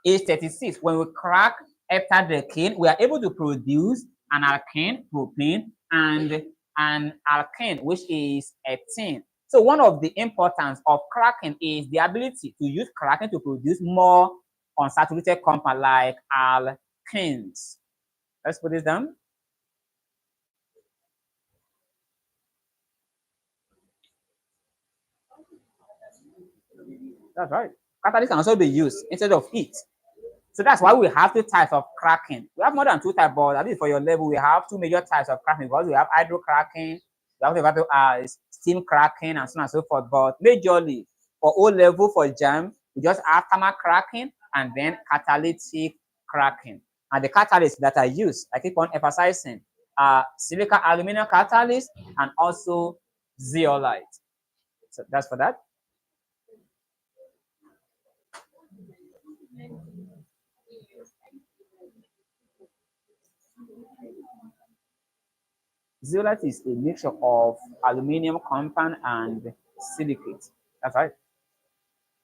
H36, when we crack heptadecane, we are able to produce an alkane, propane, and an alkane, which is ethane. So one of the importance of cracking is the ability to use cracking to produce more unsaturated compound like alkanes. Let's put this down. That's right. Catalyst can also be used instead of heat. So that's why we have 2 types of cracking. We have more than 2 types, but at least for your level, we have 2 major types of cracking because we have hydrocracking, we have steam cracking, and so on and so forth. But majorly for O level, for jam, we just have thermal cracking and then catalytic cracking. And the catalysts that are used, I keep on emphasizing, are silica aluminum catalyst and also zeolite. So that's for that. Zeolite is a mixture of aluminum compound and silicate. That's right.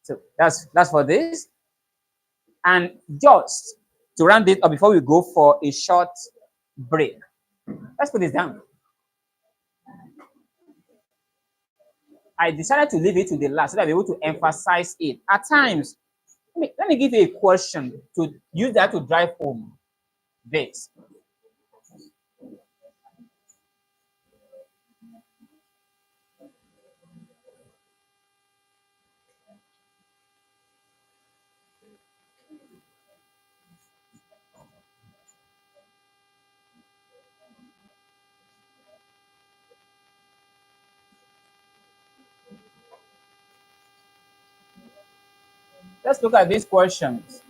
So that's for this. And just to round it up before we go for a short break, let's put this down. I decided to leave it to the last so that I'll be able to emphasize it. At times, let me give you a question to use that to drive home this. Let's look at these questions.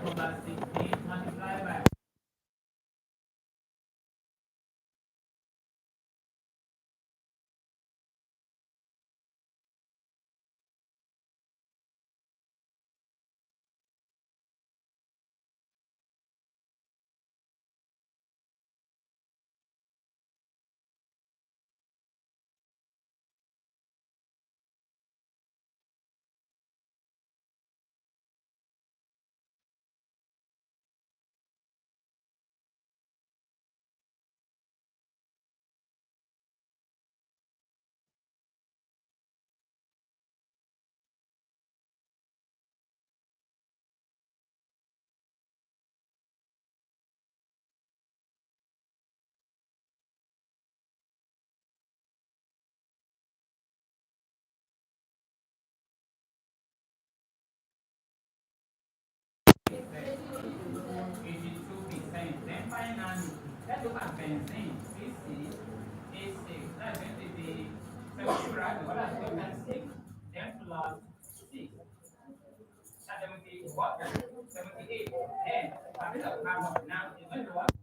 1/16 multiplied by then finally, let's look at benzene. C6, that's going to be 70, right? What is 6? Then plus 6. That's 70 what? 78. Then, a bit of carbon. Now, it's going to what?